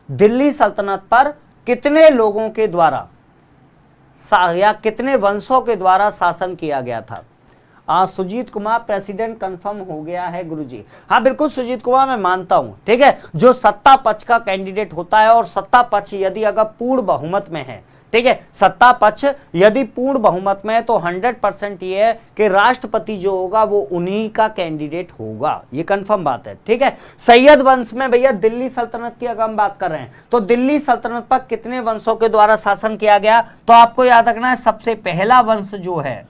दिल्ली सल्तनत पर कितने लोगों के द्वारा या कितने वंशों के द्वारा शासन किया गया था। सुजीत कुमार प्रेसिडेंट कंफर्म हो गया है गुरुजी, हाँ बिल्कुल सुजीत कुमार, मैं मानता हूं, ठीक है। जो सत्ता पक्ष का कैंडिडेट होता है और सत्ता पक्ष यदि अगर पूर्ण बहुमत में है, ठीक है, सत्ता पक्ष यदि पूर्ण बहुमत में है तो 100% ये है कि राष्ट्रपति जो होगा वो उन्हीं का कैंडिडेट होगा, ये कंफर्म बात है, ठीक है। सैयद वंश में भैया दिल्ली सल्तनत की अगर हम बात कर रहे हैं तो दिल्ली सल्तनत पर कितने वंशों के द्वारा शासन किया गया, तो आपको याद रखना है सबसे पहला वंश जो है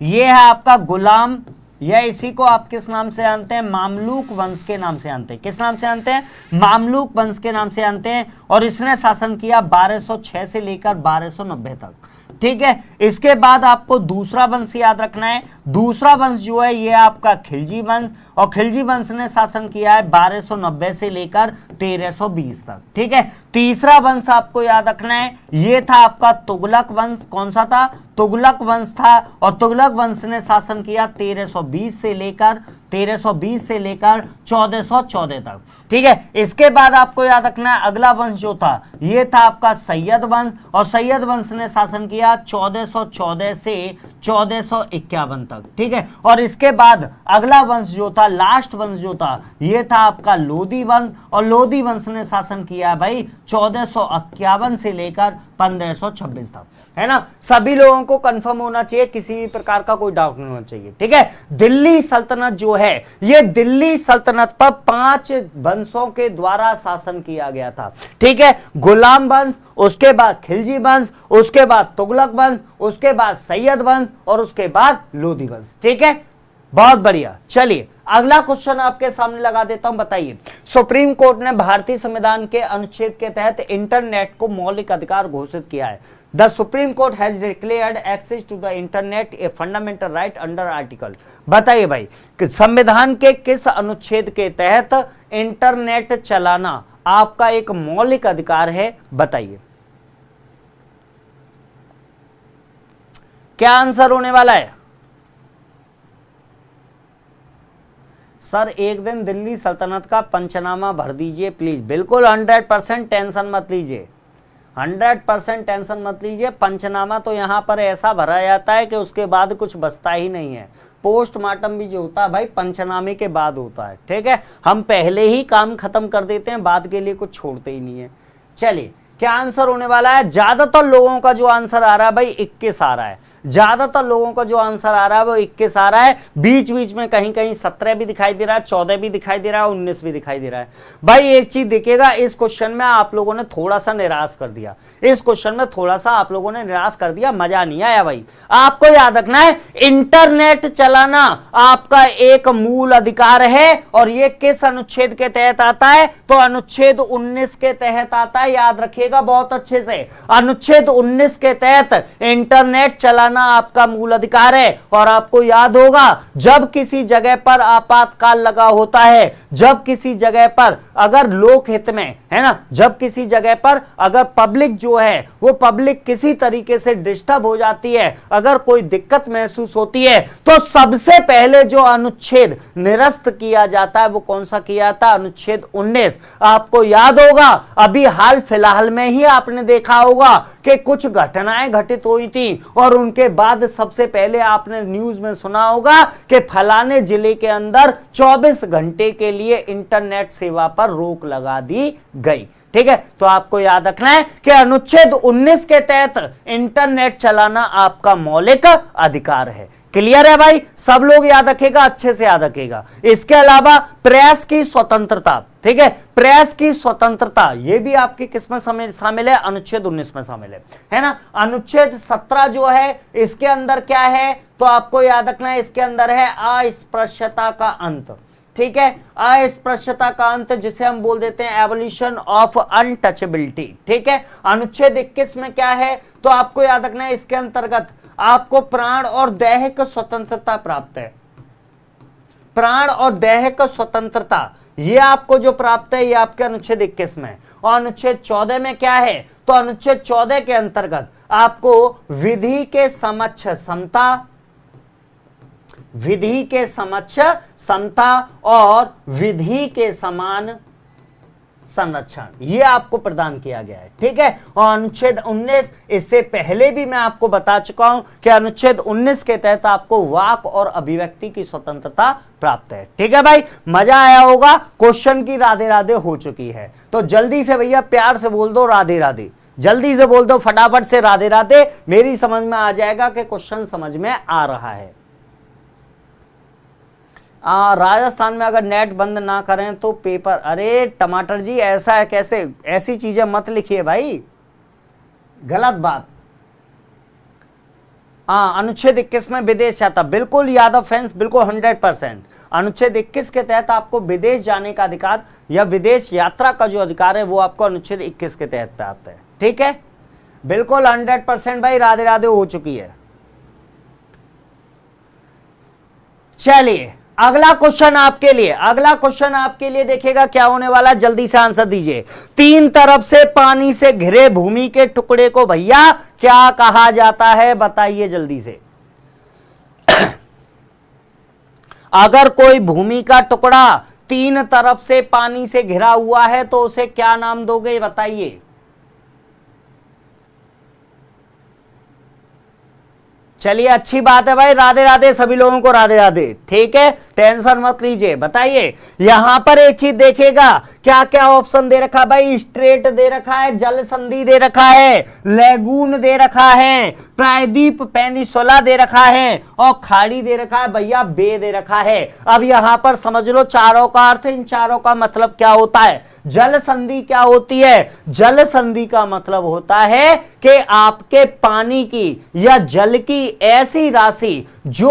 ये है आपका गुलाम, या इसी को आप किस नाम से जानते हैं, मामलूक वंश के नाम से जानते हैं। किस नाम से जानते हैं, मामलूक वंश के नाम से जानते हैं। और इसने शासन किया 1206 से लेकर 1290 तक, ठीक है। इसके बाद आपको दूसरा वंश याद रखना है, दूसरा वंश जो है ये आपका खिलजी वंश, और खिलजी वंश ने शासन किया है 1290 से लेकर 1320 तक, ठीक है। तीसरा वंश आपको याद रखना है, ये था आपका तुगलक वंश, कौन सा था, तुगलक वंश था, और तुगलक वंश ने शासन किया 1320 से लेकर 1414 तक, ठीक है। इसके बाद आपको याद रखना है अगला वंश जो था ये था आपका सैयद वंश, और सैयद वंश ने शासन किया 1414 से 1451 तक, ठीक है। और इसके बाद अगला वंश जो था, लास्ट वंश जो था ये था आपका लोधी वंश, और लोधी वंश ने शासन किया भाई 1451 से लेकर 1526 तक, है ना। सभी लोगों को कंफर्म होना चाहिए, किसी भी प्रकार का कोई डाउट नहीं होना चाहिए, ठीक है। दिल्ली सल्तनत जो है ये दिल्ली सल्तनत पर 5 वंशों के द्वारा शासन किया गया था, ठीक है। गुलाम वंश, उसके बाद खिलजी वंश, उसके बाद तुगलक वंश, उसके बाद सैयद वंश, और उसके बाद लोधी वंश, ठीक है। बहुत बढ़िया, चलिए अगला क्वेश्चन आपके सामने लगा देता हूं, बताइए सुप्रीम कोर्ट ने भारतीय संविधान के अनुच्छेद के तहत इंटरनेट को मौलिक अधिकार घोषित किया है। The Supreme Court has declared access to the internet a fundamental right under article, बताइए भाई कि संविधान के किस अनुच्छेद के तहत इंटरनेट चलाना आपका एक मौलिक अधिकार है, बताइए क्या आंसर होने वाला है। सर एक दिन दिल्ली सल्तनत का पंचनामा भर दीजिए प्लीज, बिल्कुल 100% टेंशन मत लीजिए, 100% टेंशन मत लीजिए। पंचनामा तो यहाँ पर ऐसा भरा जाता है कि उसके बाद कुछ बचता ही नहीं है। पोस्टमार्टम भी जो होता है भाई पंचनामे के बाद होता है, ठीक है। हम पहले ही काम खत्म कर देते हैं, बाद के लिए कुछ छोड़ते ही नहीं है। चलिए क्या आंसर होने वाला है, ज्यादातर लोगों का जो आंसर आ रहा है भाई 21 आ रहा है। ज्यादातर लोगों का जो आंसर आ रहा है वो 21 आ रहा है, बीच बीच में कहीं कहीं 17 भी दिखाई दे रहा है, 14 भी दिखाई दे रहा है, 19 भी दिखाई दे रहा है। भाई एक चीज देखिएगा, इस क्वेश्चन में आप लोगों ने थोड़ा सा निराश कर दिया, इस क्वेश्चन में थोड़ा सा आप लोगों ने निराश कर दिया, मजा नहीं आया भाई। आपको याद रखना है इंटरनेट चलाना आपका एक मूल अधिकार है, और ये किस अनुच्छेद के तहत आता है, तो अनुच्छेद 19 के तहत आता है। याद रखिएगा बहुत अच्छे से, अनुच्छेद 19 के तहत इंटरनेट चलाना आपका मूल अधिकार है। और आपको याद होगा जब किसी जगह पर आपातकाल लगा होता है, जब किसी जगह पर अगर लोकहित में, है ना, जब किसी जगह पर अगर पब्लिक जो है वो पब्लिक किसी तरीके से डिस्टर्ब हो जाती है, अगर कोई दिक्कत महसूस होती है, तो सबसे पहले जो अनुच्छेद निरस्त किया जाता है वो कौन सा किया जाता है, अनुच्छेद 19। आपको याद होगा अभी हाल फिलहाल में ही आपने देखा होगा कि कुछ घटनाएं घटित हुई थी, और उनके बाद सबसे पहले आपने न्यूज में सुना होगा कि फलाने जिले के अंदर 24 घंटे के लिए इंटरनेट सेवा पर रोक लगा दी गई। ठीक है, तो आपको याद रखना है कि अनुच्छेद 19 के तहत इंटरनेट चलाना आपका मौलिक अधिकार है। क्लियर है भाई, सब लोग याद रखेगा, अच्छे से याद रखेगा। इसके अलावा प्रेस की स्वतंत्रता, ठीक है, प्रेस की स्वतंत्रता ये भी आपकी किस में शामिल है, अनुच्छेद 19 में शामिल है ना। अनुच्छेद 17 जो है इसके अंदर क्या है, तो आपको याद रखना है इसके अंदर है अस्पृश्यता का अंत। ठीक है, अस्पृश्यता का अंत, जिसे हम बोल देते हैं एबोलिशन ऑफ अनटचेबिलिटी। ठीक है, अनुच्छेद 21 में क्या है, तो आपको याद रखना है इसके अंतर्गत आपको प्राण और देह की स्वतंत्रता प्राप्त है। प्राण और देह की स्वतंत्रता ये आपको जो प्राप्त है ये आपके अनुच्छेद 21 में। और अनुच्छेद 14 में क्या है, तो अनुच्छेद 14 के अंतर्गत आपको विधि के समक्ष समता, विधि के समक्ष समता और विधि के समान संरक्षण ये आपको प्रदान किया गया है। ठीक है, और अनुच्छेद 19 इससे पहले भी मैं आपको बता चुका हूं कि अनुच्छेद 19 के तहत आपको वाक और अभिव्यक्ति की स्वतंत्रता प्राप्त है। ठीक है भाई, मजा आया होगा, क्वेश्चन की राधे राधे हो चुकी है, तो जल्दी से भैया प्यार से बोल दो राधे राधे, जल्दी से बोल दो फटाफट से राधे राधे, मेरी समझ में आ जाएगा कि क्वेश्चन समझ में आ रहा है। राजस्थान में अगर नेट बंद ना करें तो पेपर, अरे टमाटर जी ऐसा है कैसे, ऐसी चीजें मत लिखिए भाई, गलत बात। अनुच्छेद 21 में विदेश यात्रा, बिल्कुल यादव फैंस, बिल्कुल 100%। अनुच्छेद 21 के तहत आपको विदेश जाने का अधिकार या विदेश यात्रा का जो अधिकार है वो आपको अनुच्छेद 21 के तहत प्राप्त है। ठीक है, बिल्कुल 100% भाई, राधे राधे हो चुकी है। चलिए अगला क्वेश्चन आपके लिए, अगला क्वेश्चन आपके लिए देखिएगा क्या होने वाला, जल्दी से आंसर दीजिए। तीन तरफ से पानी से घिरे भूमि के टुकड़े को भैया क्या कहा जाता है, बताइए जल्दी से। अगर कोई भूमि का टुकड़ा तीन तरफ से पानी से घिरा हुआ है तो उसे क्या नाम दोगे, बताइए। चलिए अच्छी बात है भाई, राधे राधे सभी लोगों को, राधे राधे। ठीक है, टेंशन मत लीजिए, बताइए। यहां पर एक चीज देखेगा, क्या क्या ऑप्शन दे रखा है भाई, स्ट्रेट दे रखा है, जल संधि दे रखा है, लेगून दे रखा है, प्रायद्वीप पेनिसुला दे रखा है, और खाड़ी दे रखा है भैया, बे दे रखा है। अब यहां पर समझ लो चारों का अर्थ, इन चारों का मतलब क्या होता है। जल संधि क्या होती है, जल संधि का मतलब होता है कि आपके पानी की या जल की ऐसी राशि जो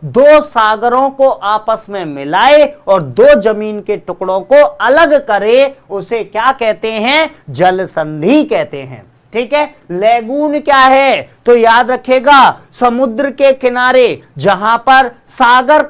दो सागरों को आपस में मिलाए और दो जमीन के टुकड़ों को अलग करे, उसे क्या कहते हैं, जल संधि कहते हैं। ठीक है, लेगून क्या है, तो याद रखेगा समुद्र के किनारे जहां पर सागर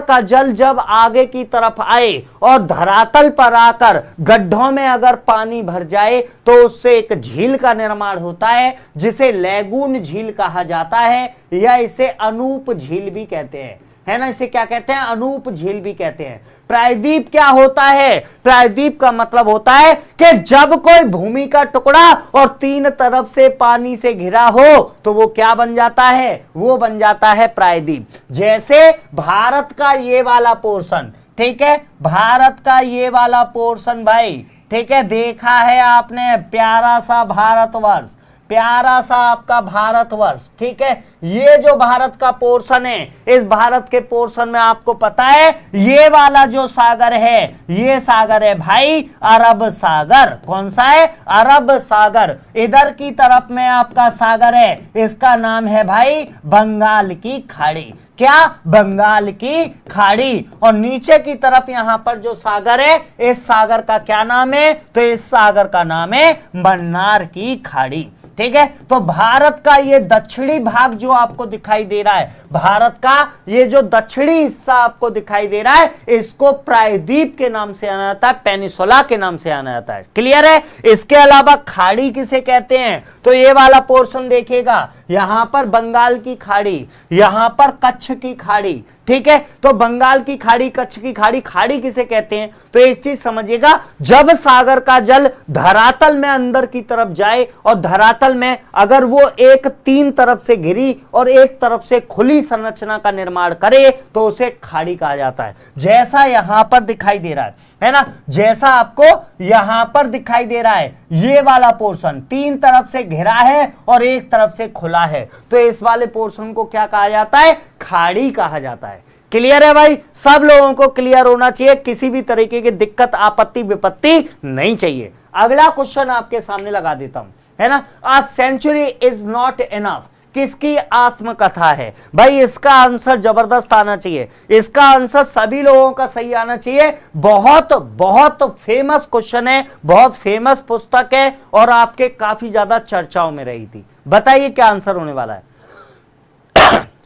का जल जब आगे की तरफ आए और धरातल पर आकर गड्ढों में अगर पानी भर जाए तो उससे एक झील का निर्माण होता है जिसे लेगून झील कहा जाता है, या इसे अनूप झील भी कहते हैं, है ना, इसे क्या कहते हैं, अनूप झील भी कहते हैं। प्रायद्वीप क्या होता है, प्रायद्वीप का मतलब होता है कि जब कोई भूमि का टुकड़ा और तीन तरफ से पानी से घिरा हो तो वो क्या बन जाता है, वो बन जाता है प्रायद्वीप। जैसे भारत का ये वाला पोर्शन, ठीक है, भारत का ये वाला पोर्शन भाई, ठीक है, देखा है आपने, प्यारा सा भारतवर्ष, प्यारा सा आपका भारतवर्ष, ठीक है। ये जो भारत का पोर्शन है, इस भारत के पोर्शन में आपको पता है ये वाला जो सागर है, ये सागर है भाई अरब सागर। कौन सा है? अरब सागर। इधर की तरफ में आपका सागर है, इसका नाम है भाई बंगाल की खाड़ी। क्या? बंगाल की खाड़ी। और नीचे की तरफ यहां पर जो सागर है, इस सागर का क्या नाम है? तो इस सागर का नाम है मन्नार की खाड़ी, ठीक है। तो भारत का ये दक्षिणी भाग जो आपको दिखाई दे रहा है, भारत का ये जो दक्षिणी हिस्सा आपको दिखाई दे रहा है, इसको प्रायद्वीप के नाम से जाना जाता है, पेनिसुला के नाम से जाना जाता है। क्लियर है? इसके अलावा खाड़ी किसे कहते हैं? तो ये वाला पोर्शन देखिएगा, यहां पर बंगाल की खाड़ी, यहां पर कच्छ की खाड़ी, ठीक है। तो बंगाल की खाड़ी, कच्छ की खाड़ी, खाड़ी किसे कहते हैं? तो एक चीज समझिएगा, जब सागर का जल धरातल में अंदर की तरफ जाए और धरातल में अगर वो एक तीन तरफ से घिरी और एक तरफ से खुली संरचना का निर्माण करे तो उसे खाड़ी कहा जाता है। जैसा यहां पर दिखाई दे रहा है ना, जैसा आपको यहां पर दिखाई दे रहा है, ये वाला पोर्शन तीन तरफ से घिरा है और एक तरफ से खुला है, तो इस वाले पोर्शन को क्या कहा जाता है? खाड़ी कहा जाता है। क्लियर है भाई? सब लोगों को क्लियर होना चाहिए, किसी भी तरीके की दिक्कत, आपत्ति, विपत्ति नहीं चाहिए। अगला क्वेश्चन आपके सामने लगा देता हूं, है ना। A century is not enough किसकी आत्मकथा है? भाई इसका आंसर जबरदस्त आना चाहिए, इसका आंसर सभी लोगों का सही आना चाहिए। बहुत बहुत फेमस क्वेश्चन है, बहुत फेमस पुस्तक है और आपके काफी ज्यादा चर्चाओं में रही थी। बताइए क्या आंसर होने वाला है?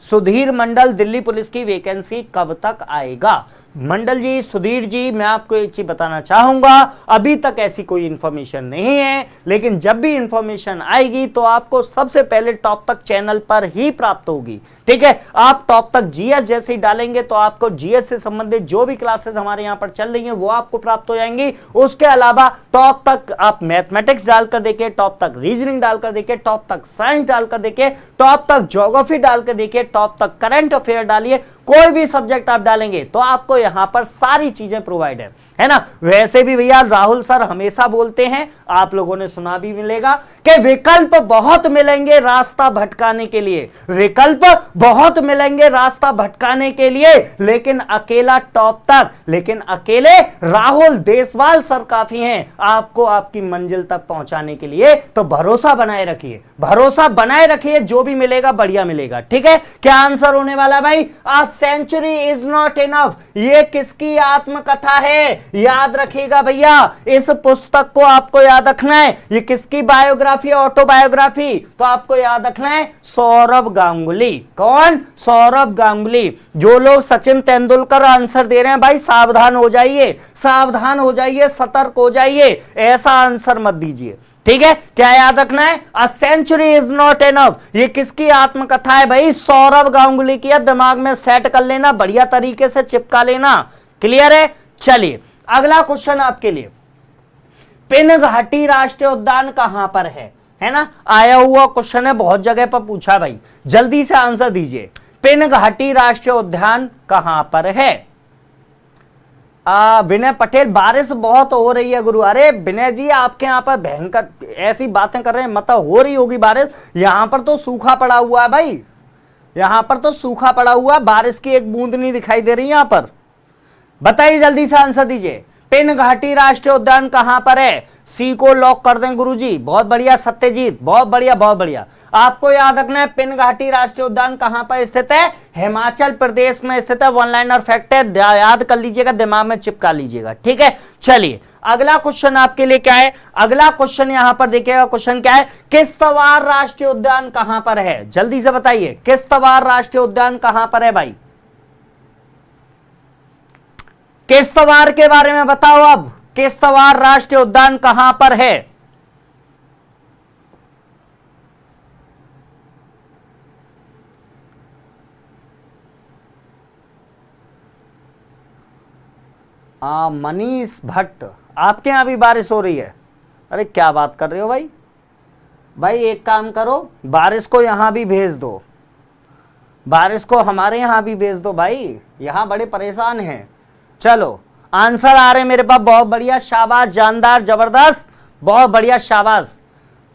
सुधीर मंडल, दिल्ली पुलिस की वैकेंसी कब तक आएगा? मंडल जी, सुधीर जी, मैं आपको एक चीज बताना चाहूंगा, अभी तक ऐसी कोई इंफॉर्मेशन नहीं है, लेकिन जब भी इंफॉर्मेशन आएगी तो आपको सबसे पहले टॉप तक चैनल पर ही प्राप्त होगी, ठीक है। आप टॉप तक जीएस जैसे ही डालेंगे तो आपको जीएस से संबंधित जो भी क्लासेस हमारे यहां पर चल रही हैं वो आपको प्राप्त हो जाएंगी। उसके अलावा टॉप तक आप मैथमेटिक्स डालकर देखिए, टॉप तक रीजनिंग डालकर देखिए, टॉप तक साइंस डालकर देखिए, टॉप तक ज्योग्राफी डालकर देखिए, टॉप तक करंट अफेयर डालिए, कोई भी सब्जेक्ट आप डालेंगे तो आपको यहां पर सारी चीजें प्रोवाइड है ना। वैसे भी भैया राहुल सर हमेशा बोलते हैं, आप लोगों ने सुना भी मिलेगा कि विकल्प बहुत मिलेंगे रास्ता भटकाने के लिए, विकल्प बहुत मिलेंगे रास्ता भटकाने के लिए, लेकिन अकेला टॉप तक, लेकिन अकेले राहुल देशवाल सर काफी हैं आपको आपकी मंजिल तक पहुंचाने के लिए। तो भरोसा बनाए रखिए, भरोसा बनाए रखिए, जो भी मिलेगा बढ़िया मिलेगा, ठीक है। क्या आंसर होने वाला भाई? आ सेंचुरी इज नॉट इनफ, ये किसकी आत्मकथा है? याद रखिएगा भैया, इस पुस्तक को आपको याद रखना है, ये किसकी बायोग्राफी, ऑटोबायोग्राफी? तो आपको याद रखना है सौरभ गांगुली। कौन? सौरभ गांगुली। जो लोग सचिन तेंदुलकर आंसर दे रहे हैं भाई सावधान हो जाइए, सावधान हो जाइए, सतर्क हो जाइए, ऐसा आंसर मत दीजिए, ठीक है। क्या याद रखना है? A century is not enough, ये किसकी आत्मकथा है भाई? सौरभ गांगुली की। दिमाग में सेट कर लेना, बढ़िया तरीके से चिपका लेना। क्लियर है? चलिए अगला क्वेश्चन आपके लिए, पिनघाटी राष्ट्रीय उद्यान कहां पर है ना, आया हुआ क्वेश्चन है, बहुत जगह पर पूछा भाई, जल्दी से आंसर दीजिए। पिनघाटी राष्ट्रीय उद्यान कहां पर है? विनय पटेल, बारिश बहुत हो रही है गुरु। अरे विनय जी, आपके यहाँ पर भयंकर ऐसी बातें कर रहे हैं, मतलब हो रही होगी बारिश, यहां पर तो सूखा पड़ा हुआ है भाई, यहां पर तो सूखा पड़ा हुआ, बारिश की एक बूंद नहीं दिखाई दे रही यहां पर। बताइए जल्दी से आंसर दीजिए, पिनघाटी राष्ट्रीय उद्यान कहां पर है? सी को लॉक कर दें गुरुजी। बहुत बढ़िया सत्यजीत, बहुत बढ़िया, बहुत बढ़िया। आपको याद रखना है पिनघाटी राष्ट्रीय उद्यान कहां पर स्थित है? हिमाचल प्रदेश में स्थित है। वन लाइनर फैक्ट है, याद कर लीजिएगा, दिमाग में चिपका लीजिएगा, ठीक है। चलिए अगला क्वेश्चन आपके लिए क्या है? अगला क्वेश्चन यहां पर देखिएगा, क्वेश्चन क्या है? किश्तवाड़ राष्ट्रीय उद्यान कहां पर है? जल्दी से बताइए, किश्तवाड़ राष्ट्रीय उद्यान कहां पर है भाई? किश्तवाड़ के बारे में बताओ अब, किश्तवाड़ राष्ट्रीय उद्यान कहां पर है? मनीष भट्ट, आपके यहां भी बारिश हो रही है? अरे क्या बात कर रहे हो भाई। भाई एक काम करो, बारिश को यहां भी भेज दो, बारिश को हमारे यहां भी भेज दो भाई, यहां बड़े परेशान हैं। चलो आंसर आ रहे मेरे पास, बहुत बढ़िया, शाबाश, जानदार, जबरदस्त, बहुत बढ़िया, शाबाश,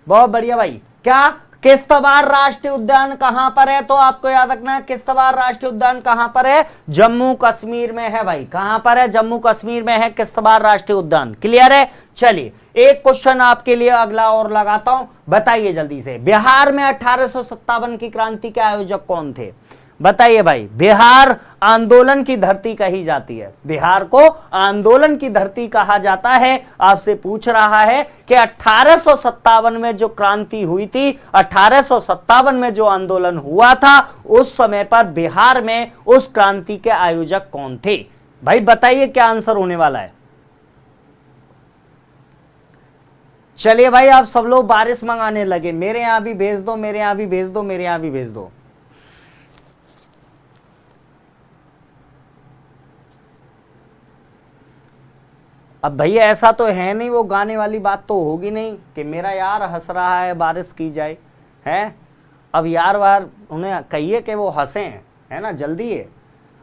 बहुत बढ़िया भाई। क्या किश्तवाड़ राष्ट्रीय उद्यान कहां पर है? तो आपको याद रखना है किश्तवाड़ राष्ट्रीय उद्यान कहां पर है? जम्मू कश्मीर में है भाई। कहां पर है? जम्मू कश्मीर में है किश्तवाड़ राष्ट्रीय उद्यान। क्लियर है? चलिए एक क्वेश्चन आपके लिए अगला और लगाता हूं, बताइए जल्दी से। बिहार में 1857 की क्रांति के आयोजक कौन थे? बताइए भाई। बिहार आंदोलन की धरती कही जाती है, बिहार को आंदोलन की धरती कहा जाता है। आपसे पूछ रहा है कि 1857 में जो क्रांति हुई थी, 1857 में जो आंदोलन हुआ था, उस समय पर बिहार में उस क्रांति के आयोजक कौन थे? भाई बताइए क्या आंसर होने वाला है। चलिए भाई आप सब लोग बारिश मंगाने लगे, मेरे यहां भी भेज दो, मेरे यहां भी भेज दो, मेरे यहां भी भेज दो। अब भैया ऐसा तो है नहीं, वो गाने वाली बात तो होगी नहीं कि मेरा यार हंस रहा है बारिश की जाए, है? अब यार बार उन्हें कहिए कि वो हंसें, है ना, जल्दी है।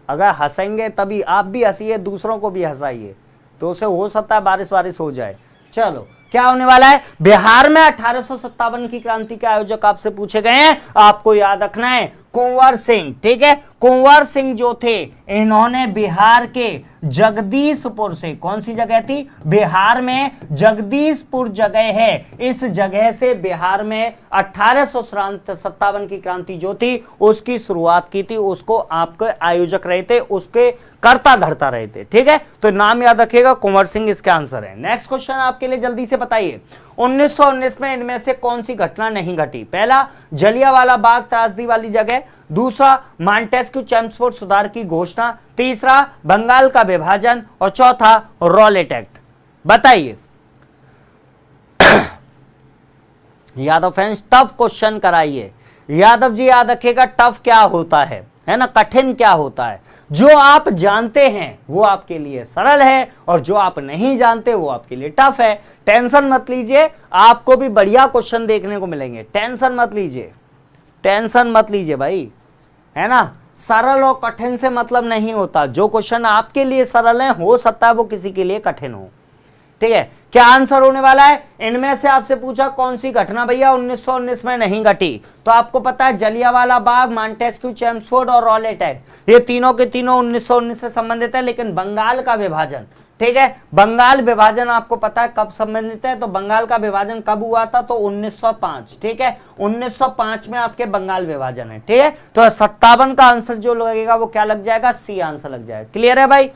अगर हंसेंगे तभी आप भी हंसिए, दूसरों को भी हंसाइए, तो उसे हो सकता है बारिश वारिश हो जाए। चलो क्या होने वाला है? बिहार में 1857 की क्रांति के आयोजक आपसे पूछे गए हैं, आपको याद रखना है कुंवर सिंह। ठीक है, कुंवर सिंह जो थे, इन्होंने बिहार के जगदीशपुर से, कौन सी जगह थी? बिहार में जगदीशपुर जगह है, इस जगह से बिहार में 1857 की क्रांति जो थी उसकी शुरुआत की थी। उसको आपके आयोजक रहे थे, उसके करता धरता रहे थे। ठीक है, तो नाम याद रखिएगा, कुंवर सिंह इसका आंसर है। नेक्स्ट क्वेश्चन आपके लिए जल्दी से बताइए, 1919 में इनमें से कौन सी घटना नहीं घटी? पहला जलियांवाला बाग त्रासदी वाली जगह, दूसरा मॉन्टेस्क्यू चेम्सफोर्ड सुधार की घोषणा, तीसरा बंगाल का विभाजन और चौथा रॉलेट एक्ट। बताइए। यादव फ्रेंड्स टफ क्वेश्चन कराइए। यादव जी याद रखिएगा टफ क्या होता है ना, कठिन क्या होता है। जो आप जानते हैं वो आपके लिए सरल है और जो आप नहीं जानते वो आपके लिए टफ है। टेंशन मत लीजिए, आपको भी बढ़िया क्वेश्चन देखने को मिलेंगे। टेंशन मत लीजिए, टेंशन मत लीजिए भाई, है ना। सरल और कठिन से मतलब नहीं होता, जो क्वेश्चन आपके लिए सरल है हो सकता है वो किसी के लिए कठिन हो। ठीक है, क्या आंसर होने वाला है? इनमें से आपसे पूछा कौन सी घटना भैया 1919 में नहीं घटी, तो आपको पता है जलियांवाला बाग, मॉन्टेस्क्यू चेम्सफोर्ड और रॉलेट एक्ट, ये तीनों के तीनों 1919 से संबंधित है। लेकिन बंगाल का विभाजन, ठीक है, बंगाल विभाजन आपको पता है कब संबंधित है? तो बंगाल का विभाजन कब हुआ था? तो 1905। ठीक है, 1905 में आपके बंगाल विभाजन है। ठीक है, तो 57 का आंसर जो लगेगा वो क्या लग जाएगा? सी आंसर लग जाएगा। क्लियर है भाई?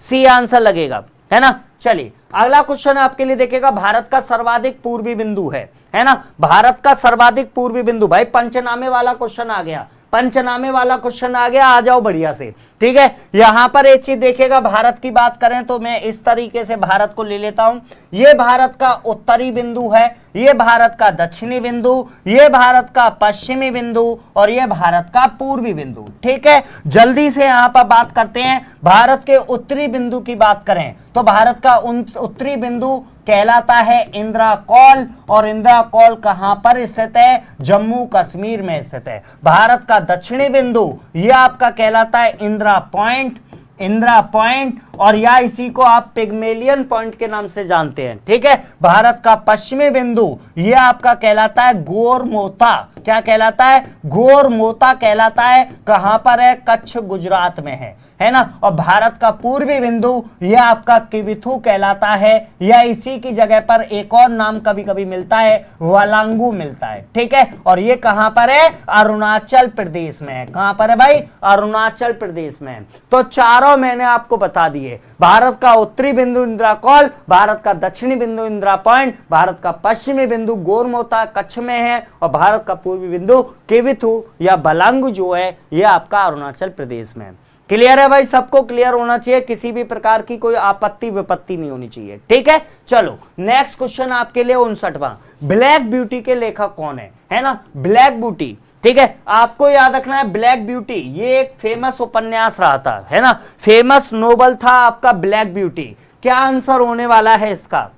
सी आंसर लगेगा, है ना। चलिए अगला क्वेश्चन आपके लिए देखिएगा, भारत का सर्वाधिक पूर्वी बिंदु है ना, भारत का सर्वाधिक पूर्वी बिंदु। भाई पंचनामे वाला क्वेश्चन आ गया, पंचनामे वाला क्वेश्चन आ गया, आ जाओ बढ़िया से। ठीक है, यहां पर एक चीज देखिएगा, भारत की बात करें तो मैं इस तरीके से भारत को ले लेता हूं। ये भारत का उत्तरी बिंदु है, ये भारत का दक्षिणी बिंदु, ये भारत का पश्चिमी बिंदु और ये भारत का पूर्वी बिंदु। ठीक है, जल्दी से यहां पर बात करते हैं। भारत के उत्तरी बिंदु की बात करें तो भारत का उत्तरी बिंदु कहलाता है इंदिरा कॉल, और इंदिरा कॉल कहां पर स्थित है? जम्मू कश्मीर में स्थित है। भारत का दक्षिणी बिंदु यह आपका कहलाता है इंदिरा पॉइंट, इंदिरा पॉइंट, और या इसी को आप पिग्मेलियन पॉइंट के नाम से जानते हैं। ठीक है, भारत का पश्चिमी बिंदु यह आपका कहलाता है गोरमोता। क्या कहलाता है? गोरमोता कहलाता है। कहां पर है? कच्छ गुजरात में है ना। और भारत का पूर्वी बिंदु यह आपका किविथु कहलाता है, या इसी की जगह पर एक और नाम कभी कभी मिलता है, वालांगू मिलता है। ठीक है, और ये कहां पर है? अरुणाचल प्रदेश में है। कहां पर है भाई? अरुणाचल प्रदेश में। तो चारों मैंने आपको बता दिए, भारत का उत्तरी बिंदु इंदिरा कॉल, भारत का दक्षिणी बिंदु इंदिरा पॉइंट, भारत का पश्चिमी बिंदु गोरमोता कच्छ में है, और भारत का पूर्वी बिंदु किविथु या बलांगू जो है यह आपका अरुणाचल प्रदेश में है। क्लियर है भाई? सबको क्लियर होना चाहिए, किसी भी प्रकार की कोई आपत्ति विपत्ति नहीं होनी चाहिए। ठीक है, चलो नेक्स्ट क्वेश्चन आपके लिए 59वां, ब्लैक ब्यूटी के लेखक कौन है ना, ब्लैक ब्यूटी। ठीक है, आपको याद रखना है ब्लैक ब्यूटी ये एक फेमस उपन्यास रहा था, है ना, फेमस नोवेल था आपका ब्लैक ब्यूटी। क्या आंसर होने वाला है इसका?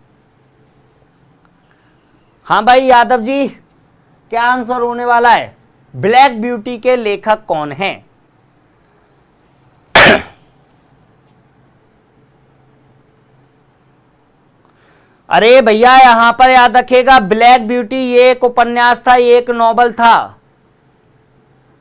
हाँ भाई यादव जी, क्या आंसर होने वाला है? ब्लैक ब्यूटी के लेखक कौन हैं? अरे भैया यहां पर याद रखिएगा, ब्लैक ब्यूटी ये एक उपन्यास था, ये एक नॉवल था।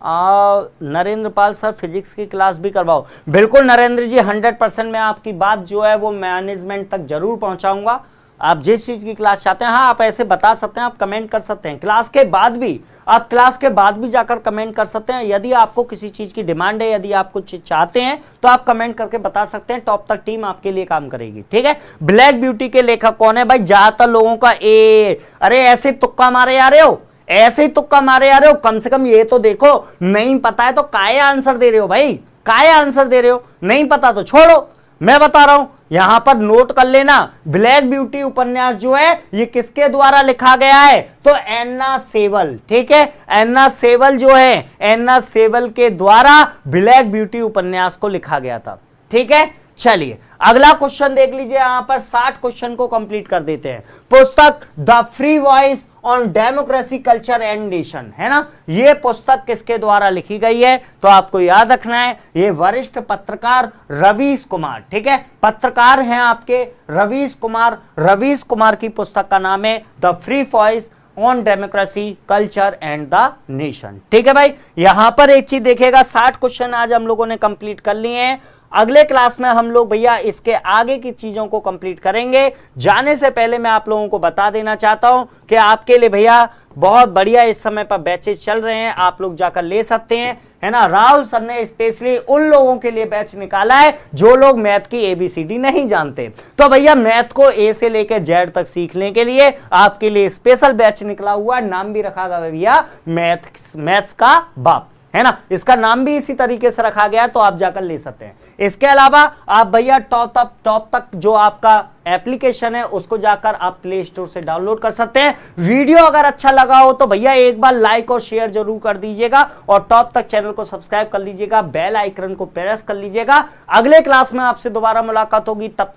नरेंद्र पाल सर फिजिक्स की क्लास भी करवाओ। बिल्कुल नरेंद्र जी, 100% मैं आपकी बात जो है वो मैनेजमेंट तक जरूर पहुंचाऊंगा। आप जिस चीज की क्लास चाहते हैं, हाँ आप ऐसे बता सकते हैं, आप कमेंट कर सकते हैं, क्लास के बाद भी आप क्लास के बाद भी जाकर कमेंट कर सकते हैं। यदि आपको किसी चीज की डिमांड है, यदि आप कुछ चाहते हैं तो आप कमेंट करके बता सकते हैं, टॉप तक टीम आपके लिए काम करेगी। ठीक है, ब्लैक ब्यूटी के लेखक कौन है भाई? ज्यादातर लोगों का ए। अरे ऐसे तुक्का मारे आ रहे हो, ऐसे ही तुक्का मारे आ रहे हो, कम से कम ये तो देखो। नहीं पता है तो काहे आंसर दे रहे हो भाई, काहे आंसर दे रहे हो? नहीं पता तो छोड़ो, मैं बता रहा हूं, यहां पर नोट कर लेना। ब्लैक ब्यूटी उपन्यास जो है ये किसके द्वारा लिखा गया है? तो एन्ना सेवल। ठीक है, एन्ना सेवल जो है, एन्ना सेवल के द्वारा ब्लैक ब्यूटी उपन्यास को लिखा गया था। ठीक है, चलिए अगला क्वेश्चन देख लीजिए। यहां पर 60 क्वेश्चन को कंप्लीट कर देते हैं। पुस्तक the free voice on democracy culture and nation, है ना, ये पुस्तक किसके द्वारा लिखी गई है? तो आपको याद रखना है, ये वरिष्ठ पत्रकार रवीश कुमार। ठीक है, पत्रकार हैं आपके रवीश कुमार। रवीश कुमार की पुस्तक का नाम है the free voice on democracy culture and the nation. ठीक है भाई, यहां पर एक चीज देखेगा, 60 क्वेश्चन आज हम लोगों ने कंप्लीट कर लिए हैं। अगले क्लास में हम लोग भैया इसके आगे की चीजों को कंप्लीट करेंगे। जाने से पहले मैं आप लोगों को बता देना चाहता हूं कि आपके लिए भैया बहुत बढ़िया इस समय पर बैचेस चल रहे हैं, आप लोग जाकर ले सकते हैं, है ना। राहुल सर ने स्पेशली उन लोगों के लिए बैच निकाला है जो लोग मैथ की एबीसीडी नहीं जानते। तो भैया मैथ को ए से लेकर जेड तक सीखने के लिए आपके लिए स्पेशल बैच निकला हुआ, नाम भी रखा गया भैया मैथ्स का बाप, है ना। इसका नाम भी इसी तरीके से रखा गया है, तो आप जाकर ले सकते हैं। इसके अलावा आप भैया टॉप तक जो आपका एप्लीकेशन है उसको जाकर आप प्ले स्टोर से डाउनलोड कर सकते हैं। वीडियो अगर अच्छा लगा हो तो भैया एक बार लाइक और शेयर जरूर कर दीजिएगा, और टॉप तक चैनल को सब्सक्राइब कर लीजिएगा, बेल आइकन को प्रेस कर लीजिएगा। अगले क्लास में आपसे दोबारा मुलाकात होगी, तब तक